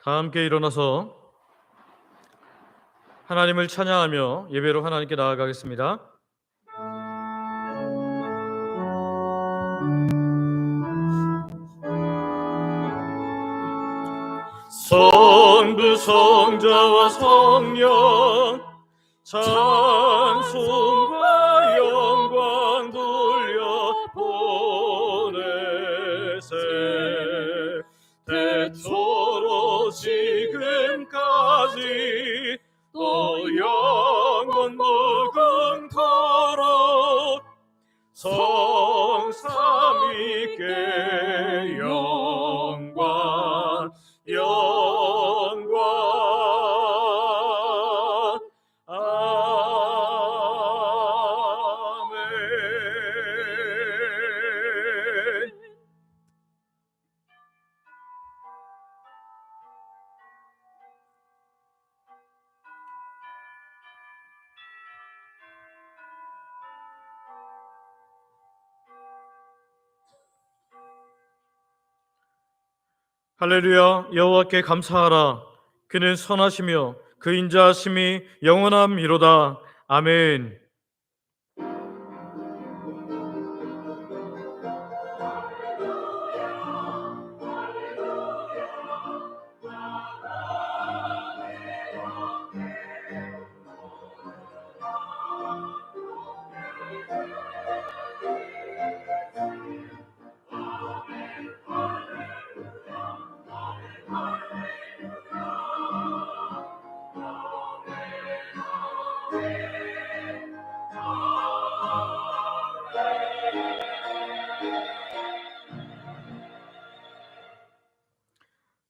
다 함께 일어나서 하나님을 찬양하며 예배로 하나님께 나아가겠습니다. 성부 성자와 성령 찬송과 영광 돌려 보내세 대초로 지금까지 또 영원 무궁토록 성삼위께 영광 아멘. 할렐루야. 여호와께 감사하라. 그는 선하시며 그 인자하심이 영원함이로다. 아멘.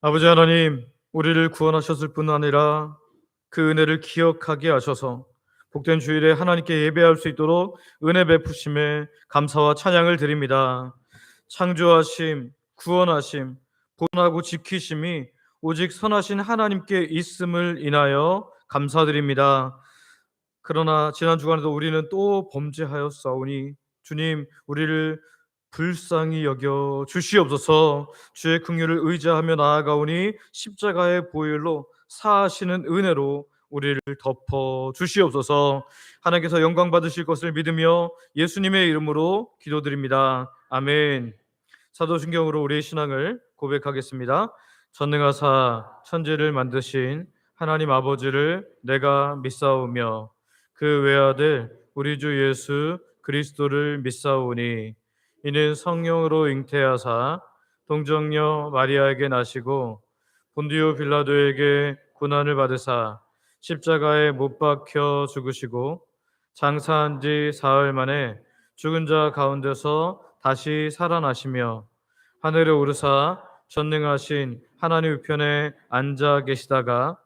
아버지 하나님, 우리를 구원하셨을 뿐 아니라 그 은혜를 기억하게 하셔서 복된 주일에 하나님께 예배할 수 있도록 은혜 베푸심에 감사와 찬양을 드립니다. 창조하심, 구원하심, 보존하고 지키심이 오직 선하신 하나님께 있음을 인하여 감사드립니다. 그러나 지난 주간에도 우리는 또 범죄하였사오니 주님, 우리를 불쌍히 여겨 주시옵소서. 주의 긍휼을 의지하며 나아가오니 십자가의 보혈로 사하시는 은혜로 우리를 덮어 주시옵소서. 하나님께서 영광 받으실 것을 믿으며 예수님의 이름으로 기도드립니다. 아멘. 사도신경으로 우리의 신앙을 고백하겠습니다. 전능하사 천지를 만드신 하나님 아버지를 내가 믿사오며 그 외아들 우리 주 예수 그리스도를 믿사오니 이는 성령으로 잉태하사 동정녀 마리아에게 나시고 본디오 빌라도에게 고난을 받으사 십자가에 못 박혀 죽으시고 장사한 지 사흘 만에 죽은 자 가운데서 다시 살아나시며 하늘에 오르사 전능하신 하나님 우편에 앉아 계시다가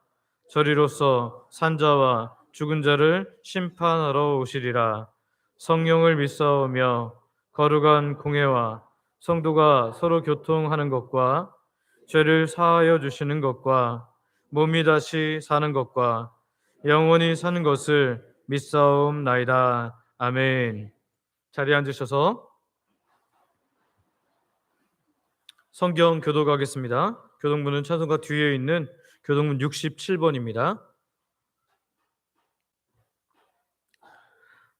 저리로서 산자와 죽은 자를 심판하러 오시리라. 성령을 믿사오며 거룩한 공회와 성도가 서로 교통하는 것과 죄를 사하여 주시는 것과 몸이 다시 사는 것과 영원히 사는 것을 믿사옵나이다. 아멘. 자리에 앉으셔서 성경 교독하겠습니다. 교동문은 찬송가 뒤에 있는 교동문 67번입니다.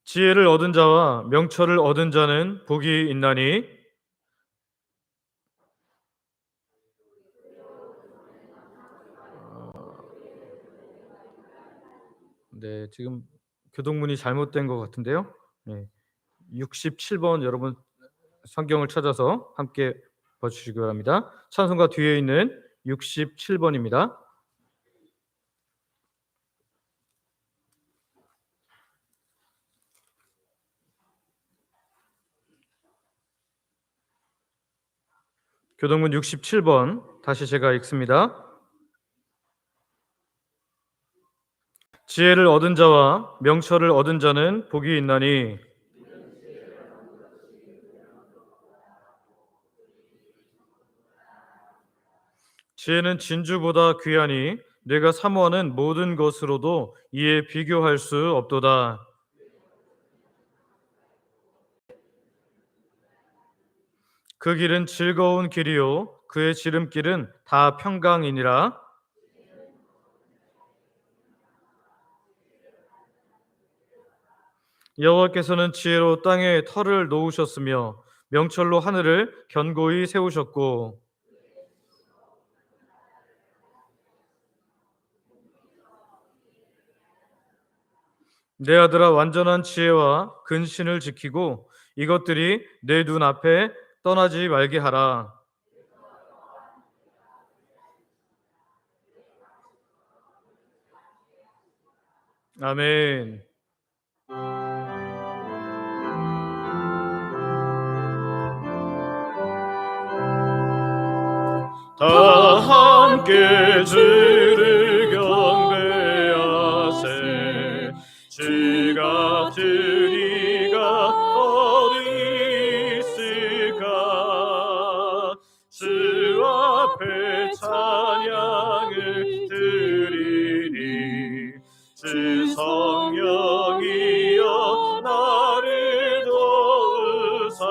지혜를 얻은 자와 명철을 얻은 자는 복이 있나니 네, 지금 교동문이 잘못된 것 같은데요. 네, 67번 여러분 성경을 찾아서 함께 봐주시기 바랍니다. 찬송가 뒤에 있는 67번입니다. 교동문 67번 다시 제가 읽습니다. 지혜를 얻은 자와 명철을 얻은 자는 복이 있나니 지혜는 진주보다 귀하니 내가 사모하는 모든 것으로도 이에 비교할 수 없도다. 그 길은 즐거운 길이요 그의 지름길은 다 평강이니라. 여호와께서는 지혜로 땅에 터를 놓으셨으며 명철로 하늘을 견고히 세우셨고, 내 아들아, 완전한 지혜와 근신을 지키고 이것들이 내 눈앞에 떠나지 말게 하라. 아멘. 다 함께 주를 경배하세. 주 같은 이가 어디 있을까. 주 앞에 찬양을 드리니 주 성령이여 나를 도우사.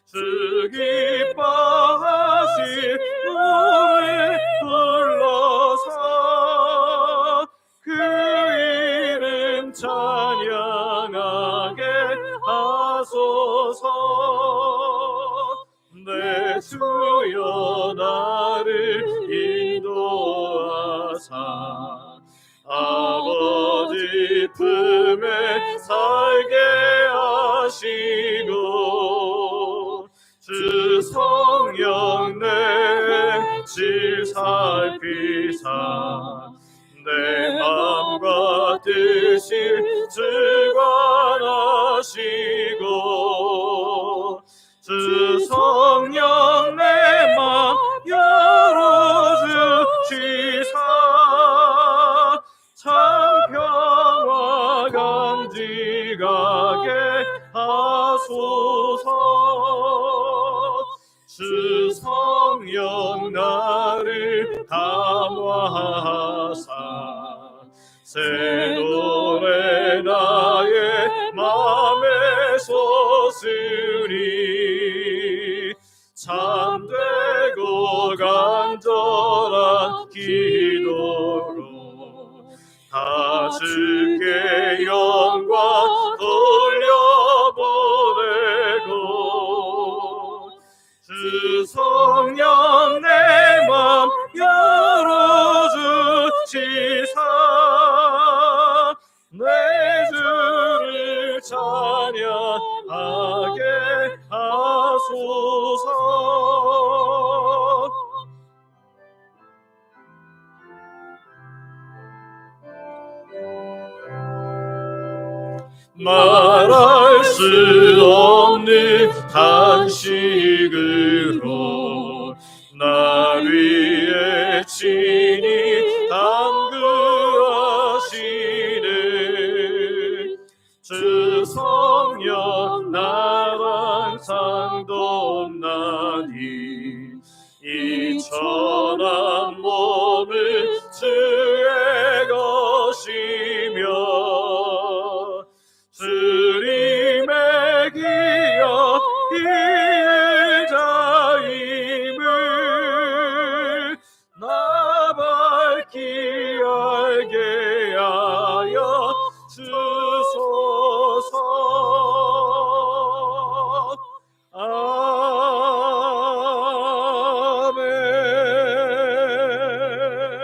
주 기뻐하실 노래 불러서 그 이름 찬양하게 하소서. 내 주여 나를 인도하사 아버지 품에 살게 하시고 주 성령 내 질 살피사 내 맘과 뜻을 주관하시고 주 성령 내 맘 열어주시사 참 평화 간직하게 하소서. 주 성령 나를 감화하사 새 노래 나의 맘에 솟으리. 참되고 간절한 기도로 다 주께 영광 돌려보내고 주 성령 내 맘 열어주시사 내 주를 찬양하게 하소서. 말할 수 없는 탄식으로 날 위해 친히 담그하시네. 주 성령 나랑 상동나니 이 천한 몸을 주의 것이며 주님의 기여 이자임을 나 밝히 알게 하여 주소서.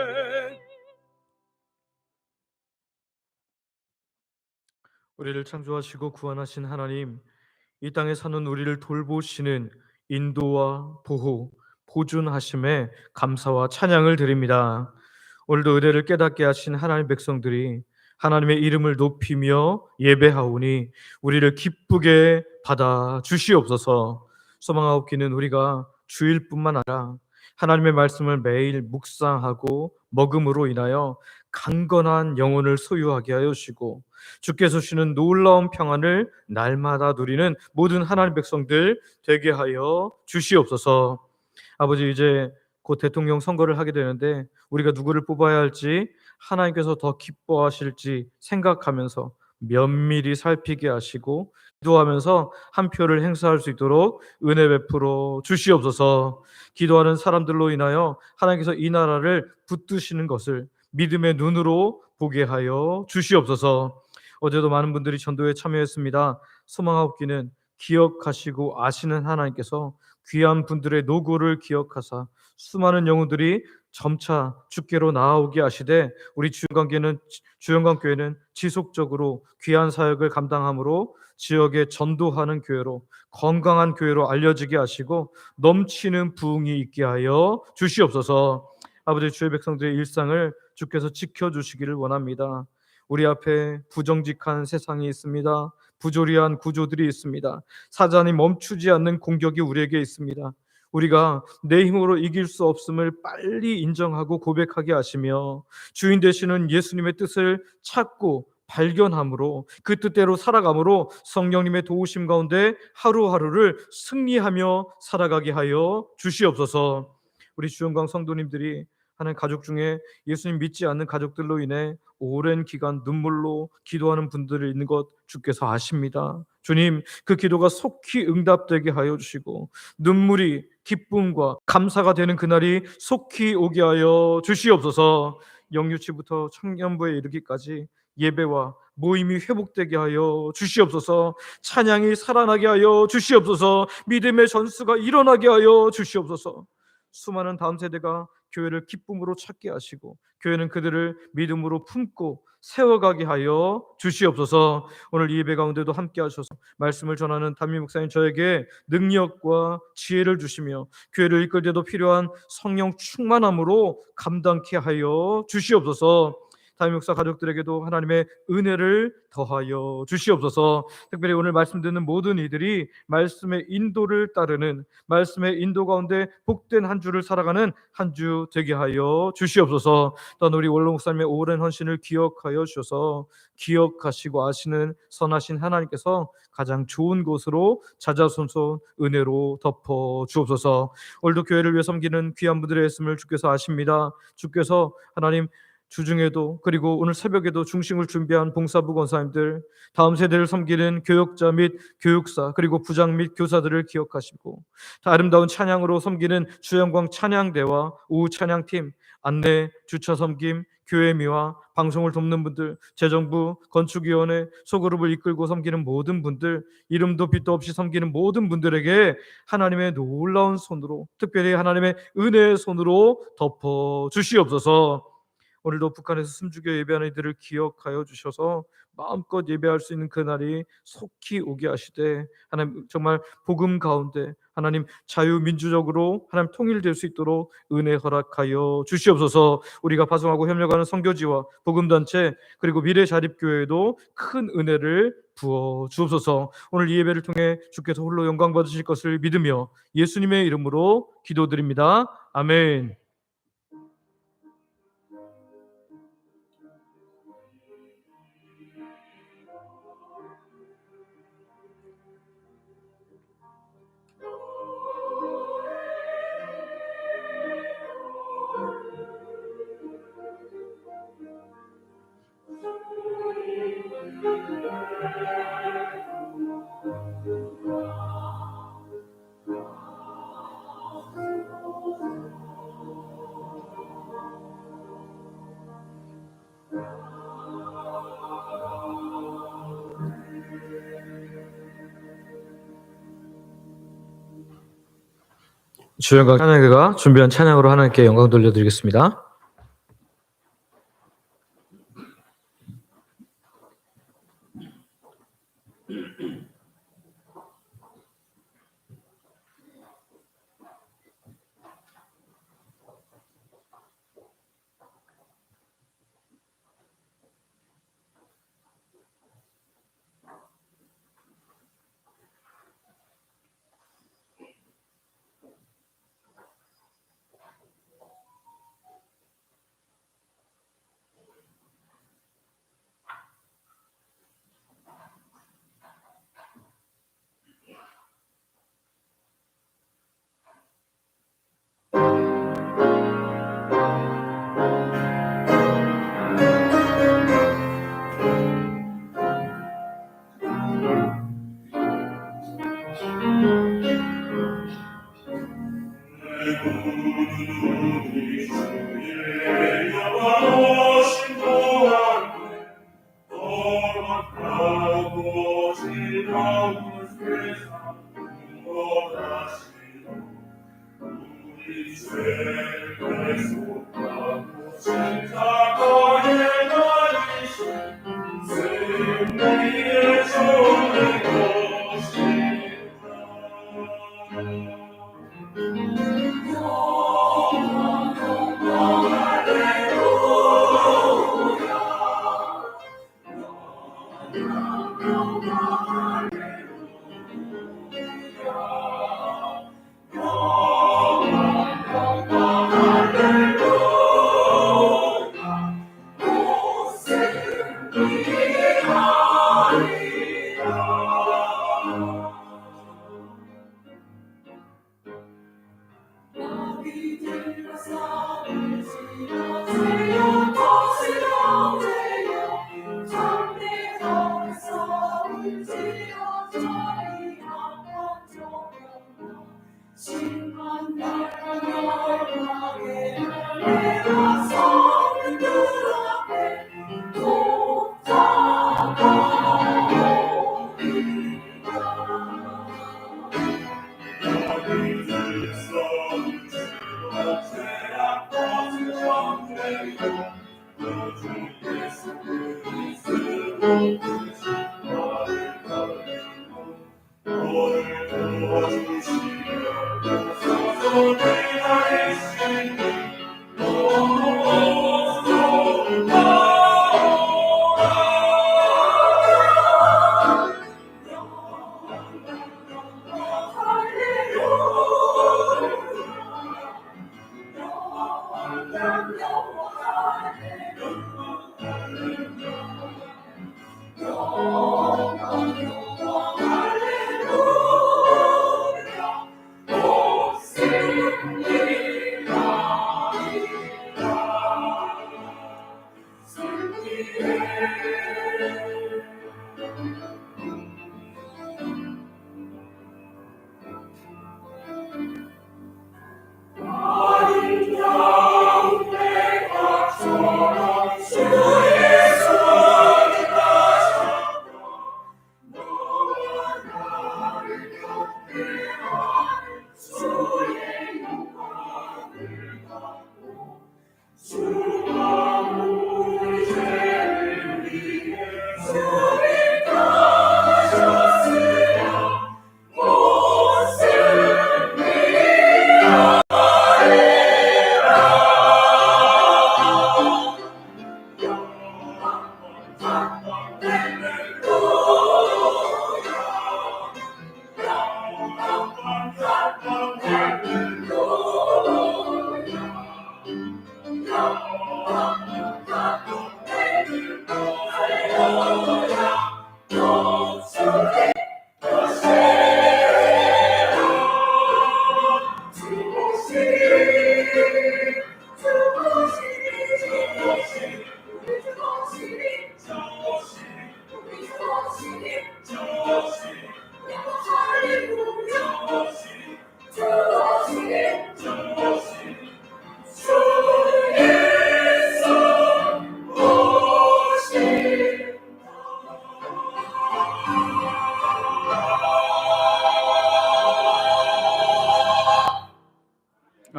아멘. 우리를 창조하시고 구원하신 하나님, 이 땅에 사는 우리를 돌보시는 인도와 보호, 보존하심에 감사와 찬양을 드립니다. 오늘도 의뢰를 깨닫게 하신 하나님 백성들이 하나님의 이름을 높이며 예배하오니 우리를 기쁘게 받아 주시옵소서. 소망하옵기는 우리가 주일뿐만 아니라 하나님의 말씀을 매일 묵상하고 먹음으로 인하여 강건한 영혼을 소유하게 하여 주시고 주께서 주시는 놀라운 평안을 날마다 누리는 모든 하나님 백성들 되게 하여 주시옵소서. 아버지, 이제 곧 대통령 선거를 하게 되는데 우리가 누구를 뽑아야 할지, 하나님께서 더 기뻐하실지 생각하면서 면밀히 살피게 하시고 기도하면서 한 표를 행사할 수 있도록 은혜 베풀어 주시옵소서. 기도하는 사람들로 인하여 하나님께서 이 나라를 붙드시는 것을 믿음의 눈으로 보게 하여 주시옵소서. 어제도 많은 분들이 전도에 참여했습니다. 소망하옵기는 기억하시고 아시는 하나님께서 귀한 분들의 노고를 기억하사 수많은 영혼들이 점차 주께로 나아오게 하시되 우리 주영광교회는 지속적으로 귀한 사역을 감당함으로 지역에 전도하는 교회로, 건강한 교회로 알려지게 하시고 넘치는 부흥이 있게 하여 주시옵소서. 아버지, 주의 백성들의 일상을 주께서 지켜주시기를 원합니다. 우리 앞에 부정직한 세상이 있습니다. 부조리한 구조들이 있습니다. 사단이 멈추지 않는 공격이 우리에게 있습니다. 우리가 내 힘으로 이길 수 없음을 빨리 인정하고 고백하게 하시며 주인 되시는 예수님의 뜻을 찾고 발견함으로 그 뜻대로 살아감으로 성령님의 도우심 가운데 하루하루를 승리하며 살아가게 하여 주시옵소서. 우리 주영광 성도님들이 하는 가족 중에 예수님 믿지 않는 가족들로 인해 오랜 기간 눈물로 기도하는 분들이 있는 것 주께서 아십니다. 주님, 그 기도가 속히 응답되게 하여 주시고 눈물이 기쁨과 감사가 되는 그날이 속히 오게 하여 주시옵소서. 영유치부터 청년부에 이르기까지 예배와 모임이 회복되게 하여 주시옵소서. 찬양이 살아나게 하여 주시옵소서. 믿음의 전수가 일어나게 하여 주시옵소서. 수많은 다음 세대가 교회를 기쁨으로 찾게 하시고 교회는 그들을 믿음으로 품고 세워가게 하여 주시옵소서. 오늘 이 예배 가운데도 함께 하셔서 말씀을 전하는 담임 목사님 저에게 능력과 지혜를 주시며 교회를 이끌 때도 필요한 성령 충만함으로 감당케 하여 주시옵소서. 담임 목사 가족들에게도 하나님의 은혜를 더하여 주시옵소서. 특별히 오늘 말씀 듣는 모든 이들이 말씀의 인도를 따르는, 말씀의 인도 가운데 복된 한 주를 살아가는 한 주 되게 하여 주시옵소서. 또한 우리 원로 목사님의 오랜 헌신을 기억하여 주셔서 기억하시고 아시는 선하신 하나님께서 가장 좋은 곳으로 자자손손 은혜로 덮어 주옵소서. 오늘도 교회를 위해 섬기는 귀한 분들의 있음을 주께서 아십니다. 주께서 하나님 주중에도 그리고 오늘 새벽에도 중심을 준비한 봉사부 권사님들, 다음 세대를 섬기는 교역자 및 교육사 그리고 부장 및 교사들을 기억하시고 아름다운 찬양으로 섬기는 주영광 찬양대와 오후 찬양팀, 안내, 주차 섬김, 교회미와 방송을 돕는 분들, 재정부, 건축위원회, 소그룹을 이끌고 섬기는 모든 분들, 이름도 빛도 없이 섬기는 모든 분들에게 하나님의 놀라운 손으로, 특별히 하나님의 은혜의 손으로 덮어 주시옵소서. 오늘도 북한에서 숨죽여 예배하는 이들을 기억하여 주셔서 마음껏 예배할 수 있는 그날이 속히 오게 하시되 하나님 정말 복음 가운데 하나님 자유민주적으로 하나님 통일될 수 있도록 은혜 허락하여 주시옵소서. 우리가 파송하고 협력하는 선교지와 복음단체 그리고 미래자립교회에도 큰 은혜를 부어 주옵소서. 오늘 이 예배를 통해 주께서 홀로 영광 받으실 것을 믿으며 예수님의 이름으로 기도드립니다. 아멘. 주영광 찬양대가 준비한 찬양으로 하나님께 영광 돌려드리겠습니다.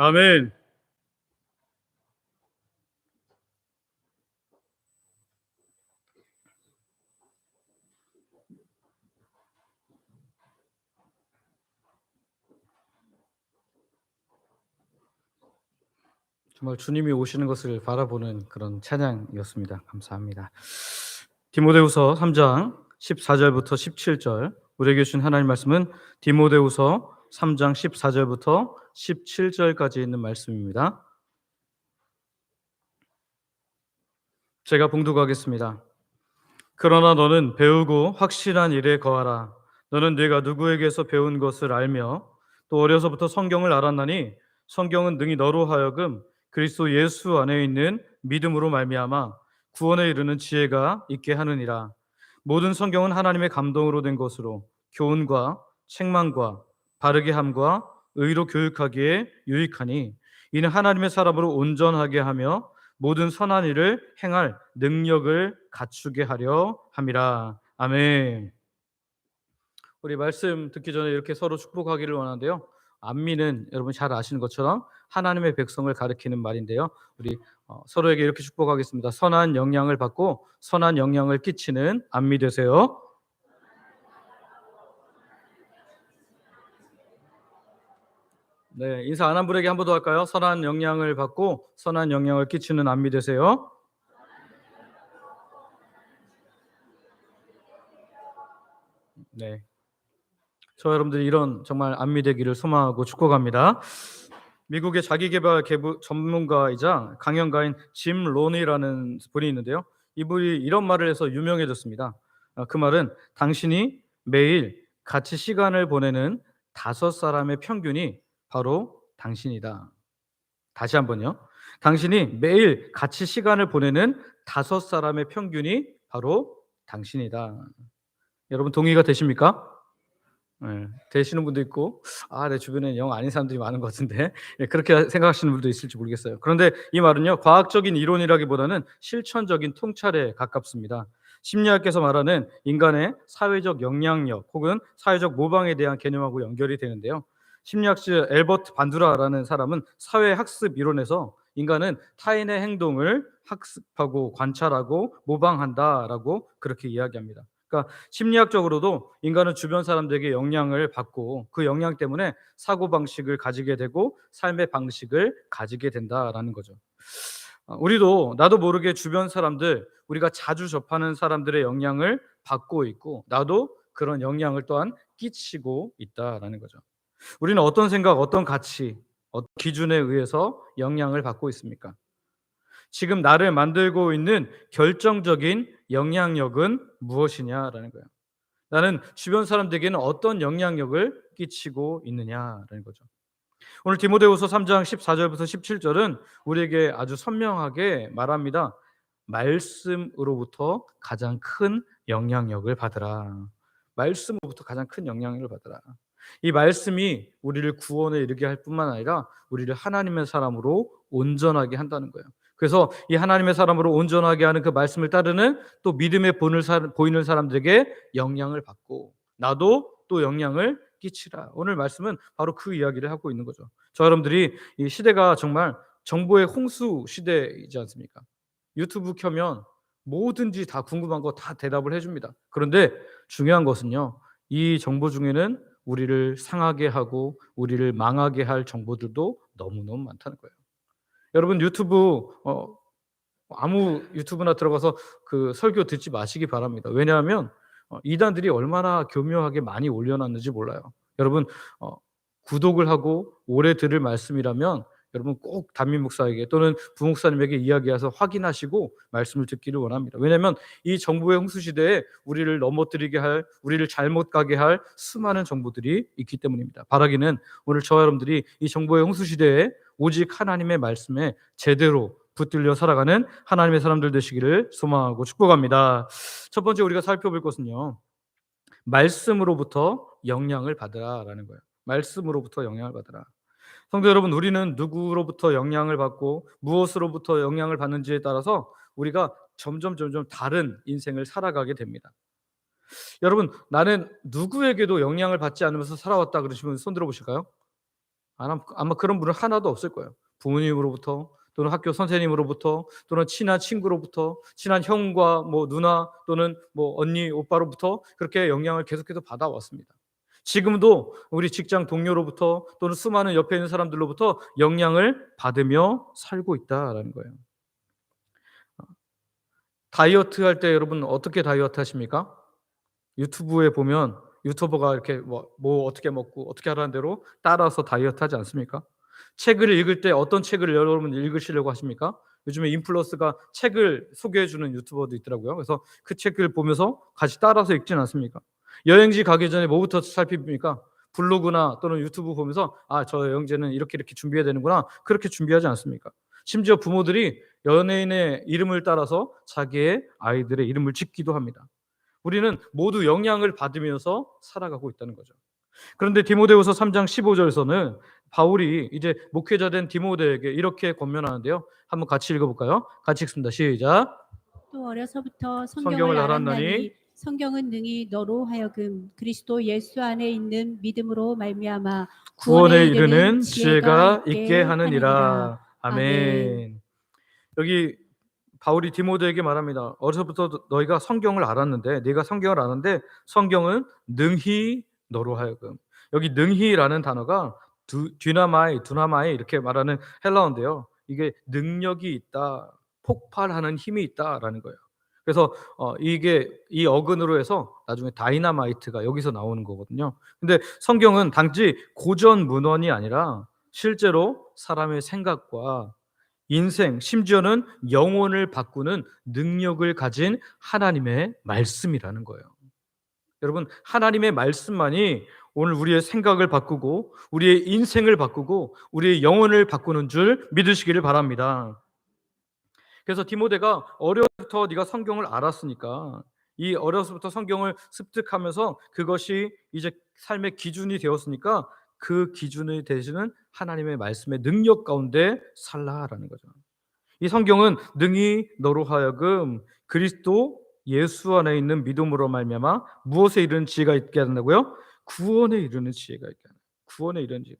아멘. 정말 주님이 오시는 것을 바라보는 그런 찬양이었습니다. 감사합니다. 디모데후서 3장 14절부터 17절, 우리에게 주신 하나님 말씀은 디모데후서 3장 14절부터 17절까지 있는 말씀입니다. 제가 봉독하겠습니다. 그러나 너는 배우고 확실한 일에 거하라. 너는 네가 누구에게서 배운 것을 알며 또 어려서부터 성경을 알았나니 성경은 능히 너로 하여금 그리스도 예수 안에 있는 믿음으로 말미암아 구원에 이르는 지혜가 있게 하느니라. 모든 성경은 하나님의 감동으로 된 것으로 교훈과 책망과 바르게 함과 의로 교육하기에 유익하니 이는 하나님의 사람으로 온전하게 하며 모든 선한 일을 행할 능력을 갖추게 하려 함이라. 아멘. 우리 말씀 듣기 전에 이렇게 서로 축복하기를 원하는데요. 안미는 여러분 잘 아시는 것처럼 하나님의 백성을 가리키는 말인데요. 우리 서로에게 이렇게 축복하겠습니다. 선한 영향을 받고 선한 영향을 끼치는 안미 되세요. 네, 인사 안 한 분에게 한 번 더 할까요? 선한 영향을 받고 선한 영향을 끼치는 안미 되세요. 네, 저 여러분들이 이런 정말 안미 되기를 소망하고 축복합니다. 미국의 자기계발 전문가이자 강연가인 짐 로니라는 분이 있는데요. 이분이 이런 말을 해서 유명해졌습니다. 그 말은 당신이 매일 같이 시간을 보내는 5 사람의 평균이 바로 당신이다. 다시 한번요. 당신이 매일 같이 시간을 보내는 5 사람의 평균이 바로 당신이다. 여러분 동의가 되십니까? 예. 되시는 분도 있고 내 주변에 영 아닌 사람들이 많은 것 같은데 예 그렇게 생각하시는 분도 있을지 모르겠어요. 그런데 이 말은요. 과학적인 이론이라기보다는 실천적인 통찰에 가깝습니다. 심리학에서 말하는 인간의 사회적 영향력 혹은 사회적 모방에 대한 개념하고 연결이 되는데요. 심리학자 엘버트 반두라라는 사람은 사회 학습 이론에서 인간은 타인의 행동을 학습하고 관찰하고 모방한다라고 그렇게 이야기합니다. 그러니까 심리학적으로도 인간은 주변 사람들에게 영향을 받고 그 영향 때문에 사고 방식을 가지게 되고 삶의 방식을 가지게 된다라는 거죠. 우리도 나도 모르게 주변 사람들, 우리가 자주 접하는 사람들의 영향을 받고 있고 나도 그런 영향을 또한 끼치고 있다라는 거죠. 우리는 어떤 생각, 어떤 가치, 어떤 기준에 의해서 영향을 받고 있습니까? 지금 나를 만들고 있는 결정적인 영향력은 무엇이냐라는 거예요. 나는 주변 사람들에게는 어떤 영향력을 끼치고 있느냐라는 거죠. 오늘 디모데후서 3장 14절부터 17절은 우리에게 아주 선명하게 말합니다. 말씀으로부터 가장 큰 영향력을 받으라. 말씀으로부터 가장 큰 영향력을 받으라. 이 말씀이 우리를 구원에 이르게 할 뿐만 아니라 우리를 하나님의 사람으로 온전하게 한다는 거예요. 그래서 이 하나님의 사람으로 온전하게 하는 그 말씀을 따르는 또 믿음의 본을 보이는 사람들에게 영향을 받고 나도 또 영향을 끼치라. 오늘 말씀은 바로 그 이야기를 하고 있는 거죠. 저 여러분들이 이 시대가 정말 정보의 홍수 시대이지 않습니까? 유튜브 켜면 뭐든지 다 궁금한 거 다 대답을 해줍니다. 그런데 중요한 것은요, 이 정보 중에는 우리를 상하게 하고 우리를 망하게 할 정보들도 너무너무 많다는 거예요. 여러분 유튜브 아무 유튜브나 들어가서 그 설교 듣지 마시기 바랍니다. 왜냐하면 이단들이 얼마나 교묘하게 많이 올려놨는지 몰라요. 여러분 구독을 하고 오래 들을 말씀이라면 여러분 꼭 담임 목사에게 또는 부목사님에게 이야기해서 확인하시고 말씀을 듣기를 원합니다. 왜냐하면 이 정보의 홍수 시대에 우리를 넘어뜨리게 할, 우리를 잘못 가게 할 수많은 정보들이 있기 때문입니다. 바라기는 오늘 저와 여러분들이 이 정보의 홍수 시대에 오직 하나님의 말씀에 제대로 붙들려 살아가는 하나님의 사람들 되시기를 소망하고 축복합니다. 첫 번째 우리가 살펴볼 것은요. 말씀으로부터 영향을 받으라라는 거예요. 말씀으로부터 영향을 받으라. 성도 여러분, 우리는 누구로부터 영향을 받고 무엇으로부터 영향을 받는지에 따라서 우리가 점점 다른 인생을 살아가게 됩니다. 여러분, 나는 누구에게도 영향을 받지 않으면서 살아왔다 그러시면 손 들어 보실까요? 아마 그런 분은 하나도 없을 거예요. 부모님으로부터 또는 학교 선생님으로부터 또는 친한 친구로부터 친한 형과 뭐 누나 또는 뭐 언니 오빠로부터 그렇게 영향을 계속해서 받아왔습니다. 지금도 우리 직장 동료로부터 또는 수많은 옆에 있는 사람들로부터 영향을 받으며 살고 있다라는 거예요. 다이어트 할 때 여러분 어떻게 다이어트 하십니까? 유튜브에 보면 유튜버가 이렇게 뭐 어떻게 먹고 어떻게 하라는 대로 따라서 다이어트 하지 않습니까? 책을 읽을 때 어떤 책을 여러분 읽으시려고 하십니까? 요즘에 인플루언서가 책을 소개해 주는 유튜버도 있더라고요. 그래서 그 책을 보면서 같이 따라서 읽지는 않습니까? 여행지 가기 전에 뭐부터 살핍니까? 블로그나 또는 유튜브 보면서 저 여행지는 이렇게 준비해야 되는구나. 그렇게 준비하지 않습니까? 심지어 부모들이 연예인의 이름을 따라서 자기의 아이들의 이름을 짓기도 합니다. 우리는 모두 영향을 받으면서 살아가고 있다는 거죠. 그런데 디모데후서 3장 15절에서는 바울이 이제 목회자 된 디모데에게 이렇게 권면하는데요. 한번 같이 읽어볼까요? 같이 읽습니다. 시작. 또 어려서부터 성경을 성경을 알았나니 알았나니 성경은 능히 너로 하여금 그리스도 예수 안에 있는 믿음으로 말미암아 구원에 구원에 이르는 이르는 지혜가 지혜가 있게 있게 하느니라. 하느니라. 아멘. 아멘. 여기 바울이 디모데에게 말합니다. 어려서부터 너희가 성경을 알았는데, 네가 성경을 아는데 성경은 능히 너로 하여금. 여기 능히라는 단어가 두나마이 이렇게 말하는 헬라어인데요. 이게 능력이 있다, 폭발하는 힘이 있다라는 거예요. 그래서 이게 이 어근으로 해서 나중에 다이나마이트가 여기서 나오는 거거든요. 근데 성경은 단지 고전 문헌이 아니라 실제로 사람의 생각과 인생, 심지어는 영혼을 바꾸는 능력을 가진 하나님의 말씀이라는 거예요. 여러분, 하나님의 말씀만이 오늘 우리의 생각을 바꾸고 우리의 인생을 바꾸고 우리의 영혼을 바꾸는 줄 믿으시기를 바랍니다. 그래서 디모데가 어려서부터 네가 성경을 알았으니까, 이 어려서부터 성경을 습득하면서 그것이 이제 삶의 기준이 되었으니까 그 기준이 되시는 하나님의 말씀의 능력 가운데 살라라는 거죠. 이 성경은 능히 너로 하여금 그리스도 예수 안에 있는 믿음으로 말미암아 무엇에 이르는 지혜가 있게 한다고요? 구원에 이르는 지혜가 있게 합니다. 구원에 이르는 지혜.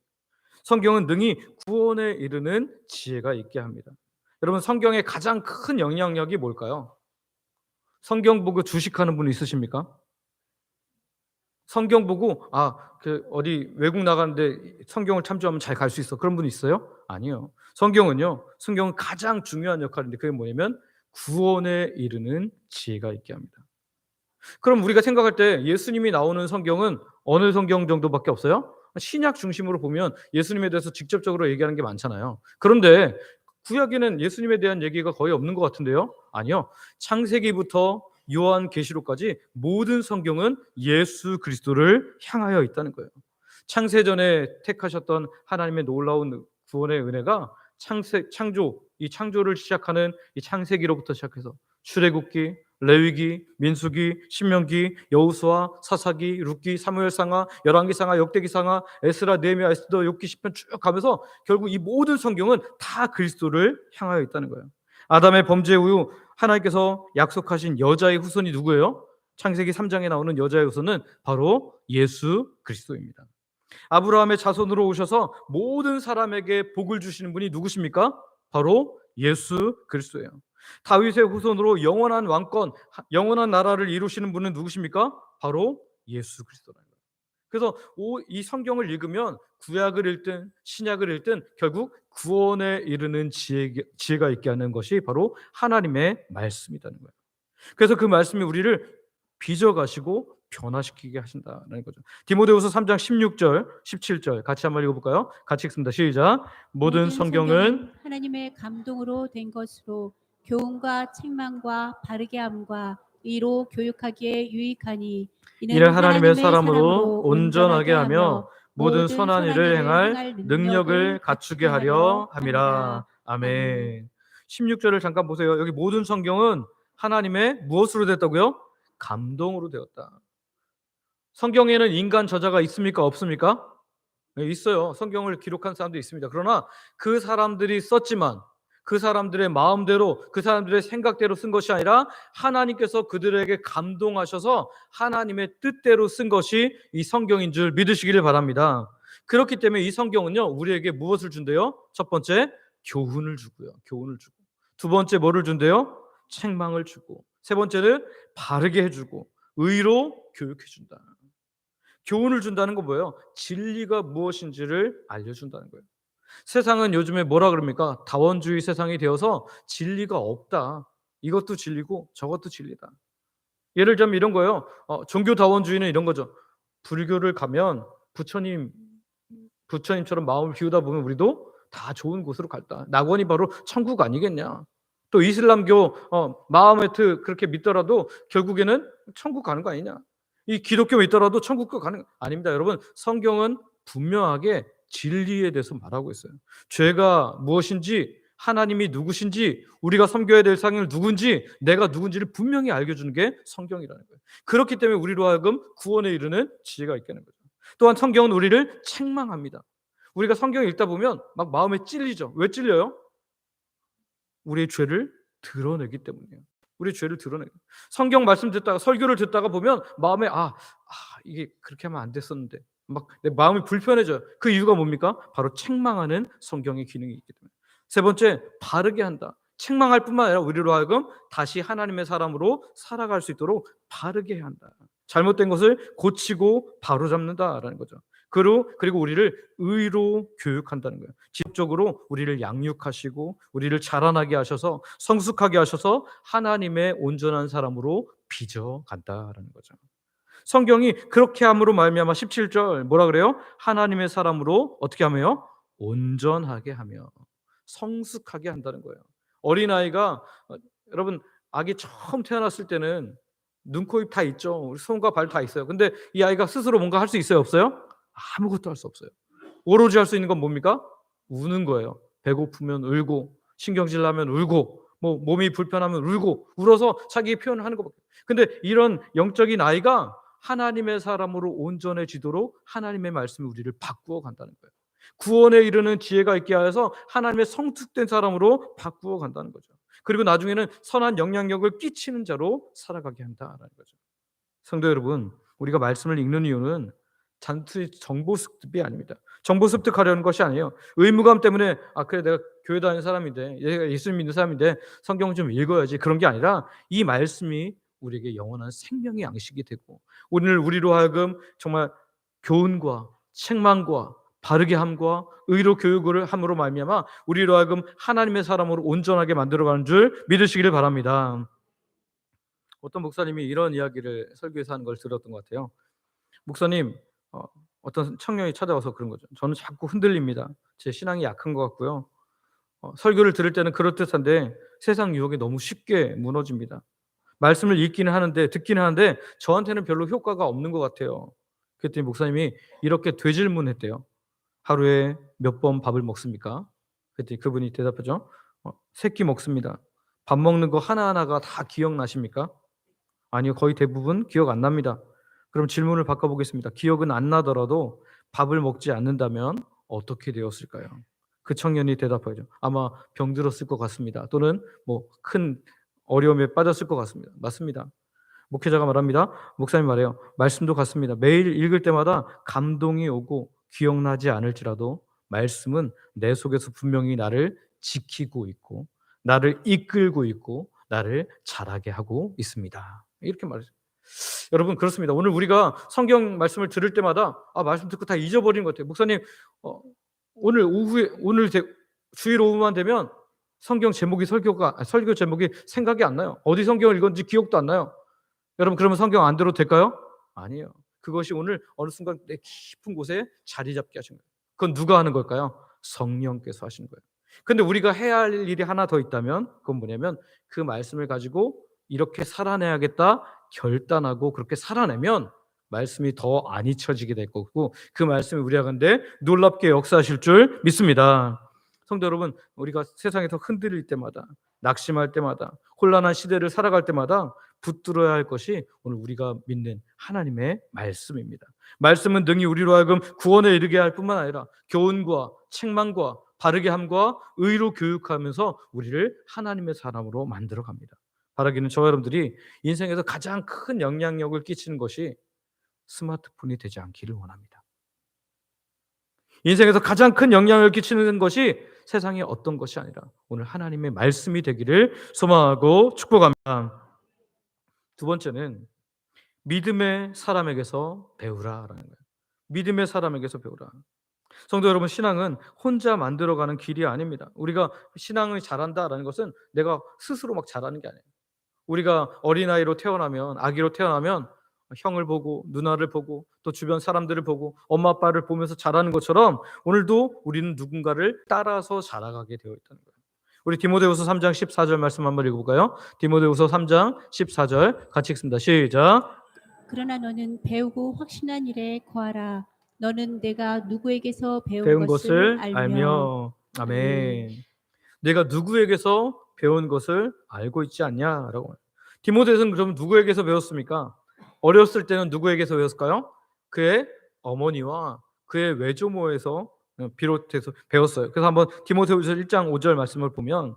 성경은 능히 구원에 이르는 지혜가 있게 합니다. 여러분, 성경의 가장 큰 영향력이 뭘까요? 성경 보고 주식하는 분 있으십니까? 성경 보고 어디 외국 나가는데 성경을 참조하면 잘 갈 수 있어, 그런 분 있어요? 아니요. 성경은 가장 중요한 역할인데, 그게 뭐냐면 구원에 이르는 지혜가 있게 합니다. 그럼 우리가 생각할 때 예수님이 나오는 성경은 어느 성경 정도밖에 없어요? 신약 중심으로 보면 예수님에 대해서 직접적으로 얘기하는 게 많잖아요. 그런데 구약에는 예수님에 대한 얘기가 거의 없는 것 같은데요? 아니요. 창세기부터 요한계시록까지 모든 성경은 예수 그리스도를 향하여 있다는 거예요. 창세전에 택하셨던 하나님의 놀라운 구원의 은혜가 이 창조를 시작하는 이 창세기로부터 시작해서 출애굽기, 레위기, 민수기, 신명기, 여호수아, 사사기, 룻기, 사무엘상하, 열왕기상하, 역대기상하, 에스라, 느헤미야, 에스더, 욥기, 시편 쭉 가면서 결국 이 모든 성경은 다 그리스도를 향하여 있다는 거예요. 아담의 범죄 이후 하나님께서 약속하신 여자의 후손이 누구예요? 창세기 3장에 나오는 여자의 후손은 바로 예수 그리스도입니다. 아브라함의 자손으로 오셔서 모든 사람에게 복을 주시는 분이 누구십니까? 바로 예수 그리스도예요. 다윗의 후손으로 영원한 왕권, 영원한 나라를 이루시는 분은 누구십니까? 바로 예수 그리스도라는 거예요. 그래서 이 성경을 읽으면 구약을 읽든 신약을 읽든 결국 구원에 이르는 지혜가 있게 하는 것이 바로 하나님의 말씀이라는 거예요. 그래서 그 말씀이 우리를 빚어가시고 변화시키게 하신다는 거죠. 디모데후서 3장 16절, 17절 같이 한번 읽어볼까요? 같이 읽습니다. 시작. 모든 성경은 하나님의 감동으로 된 것으로 교훈과 책망과 바르게 함과 의로 교육하기에 유익하니 이는 하나님의 사람으로 온전하게 하며 모든 선한 일을 행할 능력을 갖추게 하려 함이라. 아멘. 16절을 잠깐 보세요. 여기 모든 성경은 하나님의 무엇으로 됐다고요? 감동으로 되었다. 성경에는 인간 저자가 있습니까? 없습니까? 네, 있어요. 성경을 기록한 사람도 있습니다. 그러나 그 사람들이 썼지만 그 사람들의 마음대로, 그 사람들의 생각대로 쓴 것이 아니라 하나님께서 그들에게 감동하셔서 하나님의 뜻대로 쓴 것이 이 성경인 줄 믿으시기를 바랍니다. 그렇기 때문에 이 성경은요, 우리에게 무엇을 준대요? 첫 번째, 교훈을 주고요. 교훈을 주고. 두 번째, 뭐를 준대요? 책망을 주고. 세 번째는 바르게 해주고 의로 교육해준다. 교훈을 준다는 건 뭐예요? 진리가 무엇인지를 알려준다는 거예요. 세상은 요즘에 뭐라 그럽니까? 다원주의 세상이 되어서 진리가 없다. 이것도 진리고 저것도 진리다. 예를 들면 이런 거예요. 종교 다원주의는 이런 거죠. 불교를 가면 부처님처럼 마음을 비우다 보면 우리도 다 좋은 곳으로 갈다. 낙원이 바로 천국 아니겠냐. 또 이슬람교 마호메트 그렇게 믿더라도 결국에는 천국 가는 거 아니냐. 이 기독교 믿더라도 천국도 가는 거 아닙니다. 여러분, 성경은 분명하게 진리에 대해서 말하고 있어요. 죄가 무엇인지, 하나님이 누구신지, 우리가 섬겨야 될 상을 누군지, 내가 누군지를 분명히 알려주는 게 성경이라는 거예요. 그렇기 때문에 우리로 하여금 구원에 이르는 지혜가 있게 하는 거죠. 또한 성경은 우리를 책망합니다. 우리가 성경을 읽다 보면 막 마음에 찔리죠. 왜 찔려요? 우리의 죄를 드러내기 때문이에요. 우리 죄를 드러내요. 성경 말씀 듣다가 설교를 듣다가 보면 마음에 이게 그렇게 하면 안 됐었는데 막 내 마음이 불편해져요. 그 이유가 뭡니까? 바로 책망하는 성경의 기능이 있기 때문에. 세 번째, 바르게 한다. 책망할 뿐만 아니라 우리로 하여금 다시 하나님의 사람으로 살아갈 수 있도록 바르게 해야 한다. 잘못된 것을 고치고 바로잡는다라는 거죠. 그리고 우리를 의로 교육한다는 거예요. 지속적으로 우리를 양육하시고 우리를 자라나게 하셔서 성숙하게 하셔서 하나님의 온전한 사람으로 빚어간다라는 거죠. 성경이 그렇게 함으로 말미암아 17절 뭐라 그래요? 하나님의 사람으로 어떻게 하며요? 온전하게 하며 성숙하게 한다는 거예요. 어린아이가 여러분 아기 처음 태어났을 때는 눈, 코, 입 다 있죠. 우리 손과 발 다 있어요. 근데 이 아이가 스스로 뭔가 할 수 있어요, 없어요? 아무것도 할 수 없어요. 오로지 할 수 있는 건 뭡니까? 우는 거예요. 배고프면 울고, 신경질 나면 울고, 뭐 몸이 불편하면 울고, 울어서 자기 표현을 하는 것밖에. 근데 이런 영적인 아이가 하나님의 사람으로 온전해지도록 하나님의 말씀이 우리를 바꾸어 간다는 거예요. 구원에 이르는 지혜가 있게 하여서 하나님의 성숙된 사람으로 바꾸어 간다는 거죠. 그리고 나중에는 선한 영향력을 끼치는 자로 살아가게 한다라는 거죠. 성도 여러분, 우리가 말씀을 읽는 이유는 단순히 정보 습득이 아닙니다. 정보 습득하려는 것이 아니에요. 의무감 때문에 그래 내가 교회 다니는 사람인데, 내가 예수 믿는 사람인데 성경 좀 읽어야지, 그런 게 아니라 이 말씀이 우리에게 영원한 생명의 양식이 되고 오늘 우리로 하여금 정말 교훈과 책망과 바르게 함과 의로 교육을 함으로 말미암아 우리로 하여금 하나님의 사람으로 온전하게 만들어가는 줄 믿으시기를 바랍니다. 어떤 목사님이 이런 이야기를 설교에서 하는 걸 들었던 것 같아요. 목사님, 어떤 청년이 찾아와서 그런 거죠. 저는 자꾸 흔들립니다. 제 신앙이 약한 것 같고요. 설교를 들을 때는 그럴듯한데 세상 유혹에 너무 쉽게 무너집니다. 말씀을 읽기는 하는데 듣기는 하는데 저한테는 별로 효과가 없는 것 같아요. 그랬더니 목사님이 이렇게 되질문했대요. 하루에 몇 번 밥을 먹습니까? 그랬더니 그분이 대답하죠. 3끼 먹습니다. 밥 먹는 거 하나하나가 다 기억나십니까? 아니요, 거의 대부분 기억 안 납니다. 그럼 질문을 바꿔보겠습니다. 기억은 안 나더라도 밥을 먹지 않는다면 어떻게 되었을까요? 그 청년이 대답하죠. 아마 병들었을 것 같습니다. 또는 뭐 큰 어려움에 빠졌을 것 같습니다. 맞습니다. 목회자가 말합니다. 목사님 말해요. 말씀도 같습니다. 매일 읽을 때마다 감동이 오고 기억나지 않을지라도 말씀은 내 속에서 분명히 나를 지키고 있고 나를 이끌고 있고 나를 자라게 하고 있습니다. 이렇게 말해요. 여러분 그렇습니다. 오늘 우리가 성경 말씀을 들을 때마다 말씀 듣고 다 잊어버리는 것 같아요. 목사님 오늘 주일 오후만 되면 성경 제목이 설교 제목이 생각이 안 나요. 어디 성경을 읽었는지 기억도 안 나요. 여러분 그러면 성경 안 들어도 될까요? 아니에요. 그것이 오늘 어느 순간 내 깊은 곳에 자리 잡게 하신 거예요. 그건 누가 하는 걸까요? 성령께서 하시는 거예요. 근데 우리가 해야 할 일이 하나 더 있다면 그건 뭐냐면 그 말씀을 가지고 이렇게 살아내야겠다 결단하고 그렇게 살아내면 말씀이 더 안 잊혀지게 될 거고 그 말씀이 우리 가운데 놀랍게 역사하실 줄 믿습니다. 성도 여러분, 우리가 세상에서 흔들릴 때마다 낙심할 때마다 혼란한 시대를 살아갈 때마다 붙들어야 할 것이 오늘 우리가 믿는 하나님의 말씀입니다. 말씀은 능히 우리로 하여금 구원에 이르게 할 뿐만 아니라 교훈과 책망과 바르게 함과 의로 교육하면서 우리를 하나님의 사람으로 만들어 갑니다. 바라기는 저와 여러분들이 인생에서 가장 큰 영향력을 끼치는 것이 스마트폰이 되지 않기를 원합니다. 인생에서 가장 큰 영향을 끼치는 것이 세상의 어떤 것이 아니라 오늘 하나님의 말씀이 되기를 소망하고 축복합니다. 두 번째는 믿음의 사람에게서 배우라라는 거예요. 믿음의 사람에게서 배우라. 성도 여러분, 신앙은 혼자 만들어가는 길이 아닙니다. 우리가 신앙을 잘한다라는 것은 내가 스스로 막 잘하는 게 아니에요. 우리가 어린아이로 태어나면 아기로 태어나면 형을 보고 누나를 보고 또 주변 사람들을 보고 엄마 아빠를 보면서 자라는 것처럼 오늘도 우리는 누군가를 따라서 자라가게 되어 있다는 거예요. 우리 디모데후서 3장 14절 말씀 한번 읽어볼까요? 디모데후서 3장 14절 같이 읽습니다. 시작. 그러나 너는 배우고 확신한 일에 거하라. 너는 내가 누구에게서 배운 배운 것을 것을 알며. 알며. 아멘. 내가 누구에게서 배운 것을 알고 있지 않냐라고. 디모데는 그럼 누구에게서 배웠습니까? 어렸을 때는 누구에게서 배웠을까요? 그의 어머니와 그의 외조모에서 비롯해서 배웠어요. 그래서 한번 디모데후서 1장 5절 말씀을 보면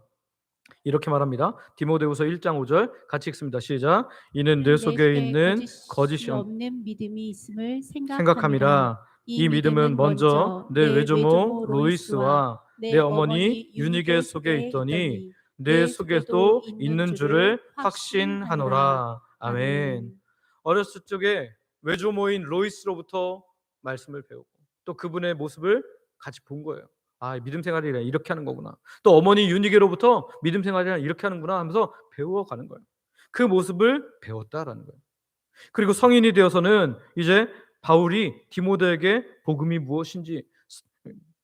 이렇게 말합니다. 디모데후서 1장 5절 같이 읽습니다. 시작. 이는 내 내 속에 속에 있는 거짓이 거짓이 없는 믿음이 있음을 생각함이라. 생각함이라. 이 이 믿음은 믿음은 먼저 먼저 내 내 외조모 외조모 로이스와 로이스와 내 내 어머니 어머니 유니게 유니게 속에 속에 있더니 있더니 내 내 속에도 속에도 있는 있는 줄을 줄을 확신하노라. 확신하노라. 아멘. 아멘. 어렸을 적에 외조모인 로이스로부터 말씀을 배우고 또 그분의 모습을 같이 본 거예요. 아, 믿음 생활이라 이렇게 하는 거구나. 또 어머니 유니게로부터 믿음 생활이라 이렇게 하는구나 하면서 배워가는 거예요. 그 모습을 배웠다라는 거예요. 그리고 성인이 되어서는 이제 바울이 디모데에게 복음이 무엇인지,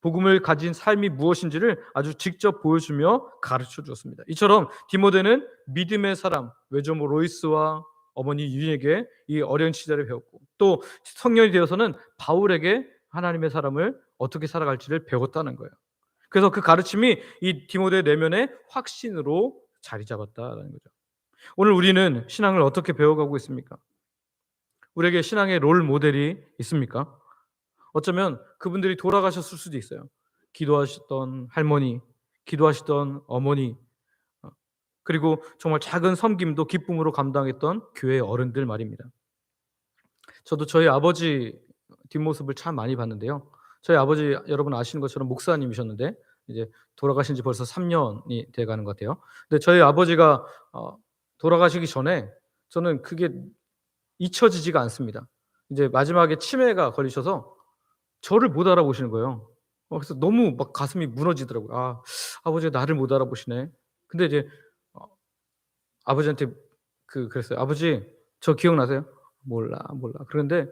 복음을 가진 삶이 무엇인지를 아주 직접 보여주며 가르쳐 주었습니다. 이처럼 디모데는 믿음의 사람 외조모 로이스와 어머니 유니에게 이 어려운 시절에 배웠고, 또 성년이 되어서는 바울에게 하나님의 사람을 어떻게 살아갈지를 배웠다는 거예요. 그래서 그 가르침이 이 디모데 내면의 확신으로 자리 잡았다는 거죠. 오늘 우리는 신앙을 어떻게 배워가고 있습니까? 우리에게 신앙의 롤 모델이 있습니까? 어쩌면 그분들이 돌아가셨을 수도 있어요. 기도하셨던 할머니, 기도하시던 어머니, 그리고 정말 작은 섬김도 기쁨으로 감당했던 교회 어른들 말입니다. 저도 저희 아버지 뒷모습을 참 많이 봤는데요. 저희 아버지 여러분 아시는 것처럼 목사님이셨는데 이제 돌아가신 지 벌써 3년이 돼 가는 것 같아요. 근데 저희 아버지가 돌아가시기 전에 저는 그게 잊혀지지가 않습니다. 이제 마지막에 치매가 걸리셔서 저를 못 알아보시는 거예요. 그래서 너무 막 가슴이 무너지더라고요. 아, 아버지가 나를 못 알아보시네. 근데 이제 어 아버지한테 그랬어요. "아버지 저 기억나세요?" "몰라, 몰라." 그런데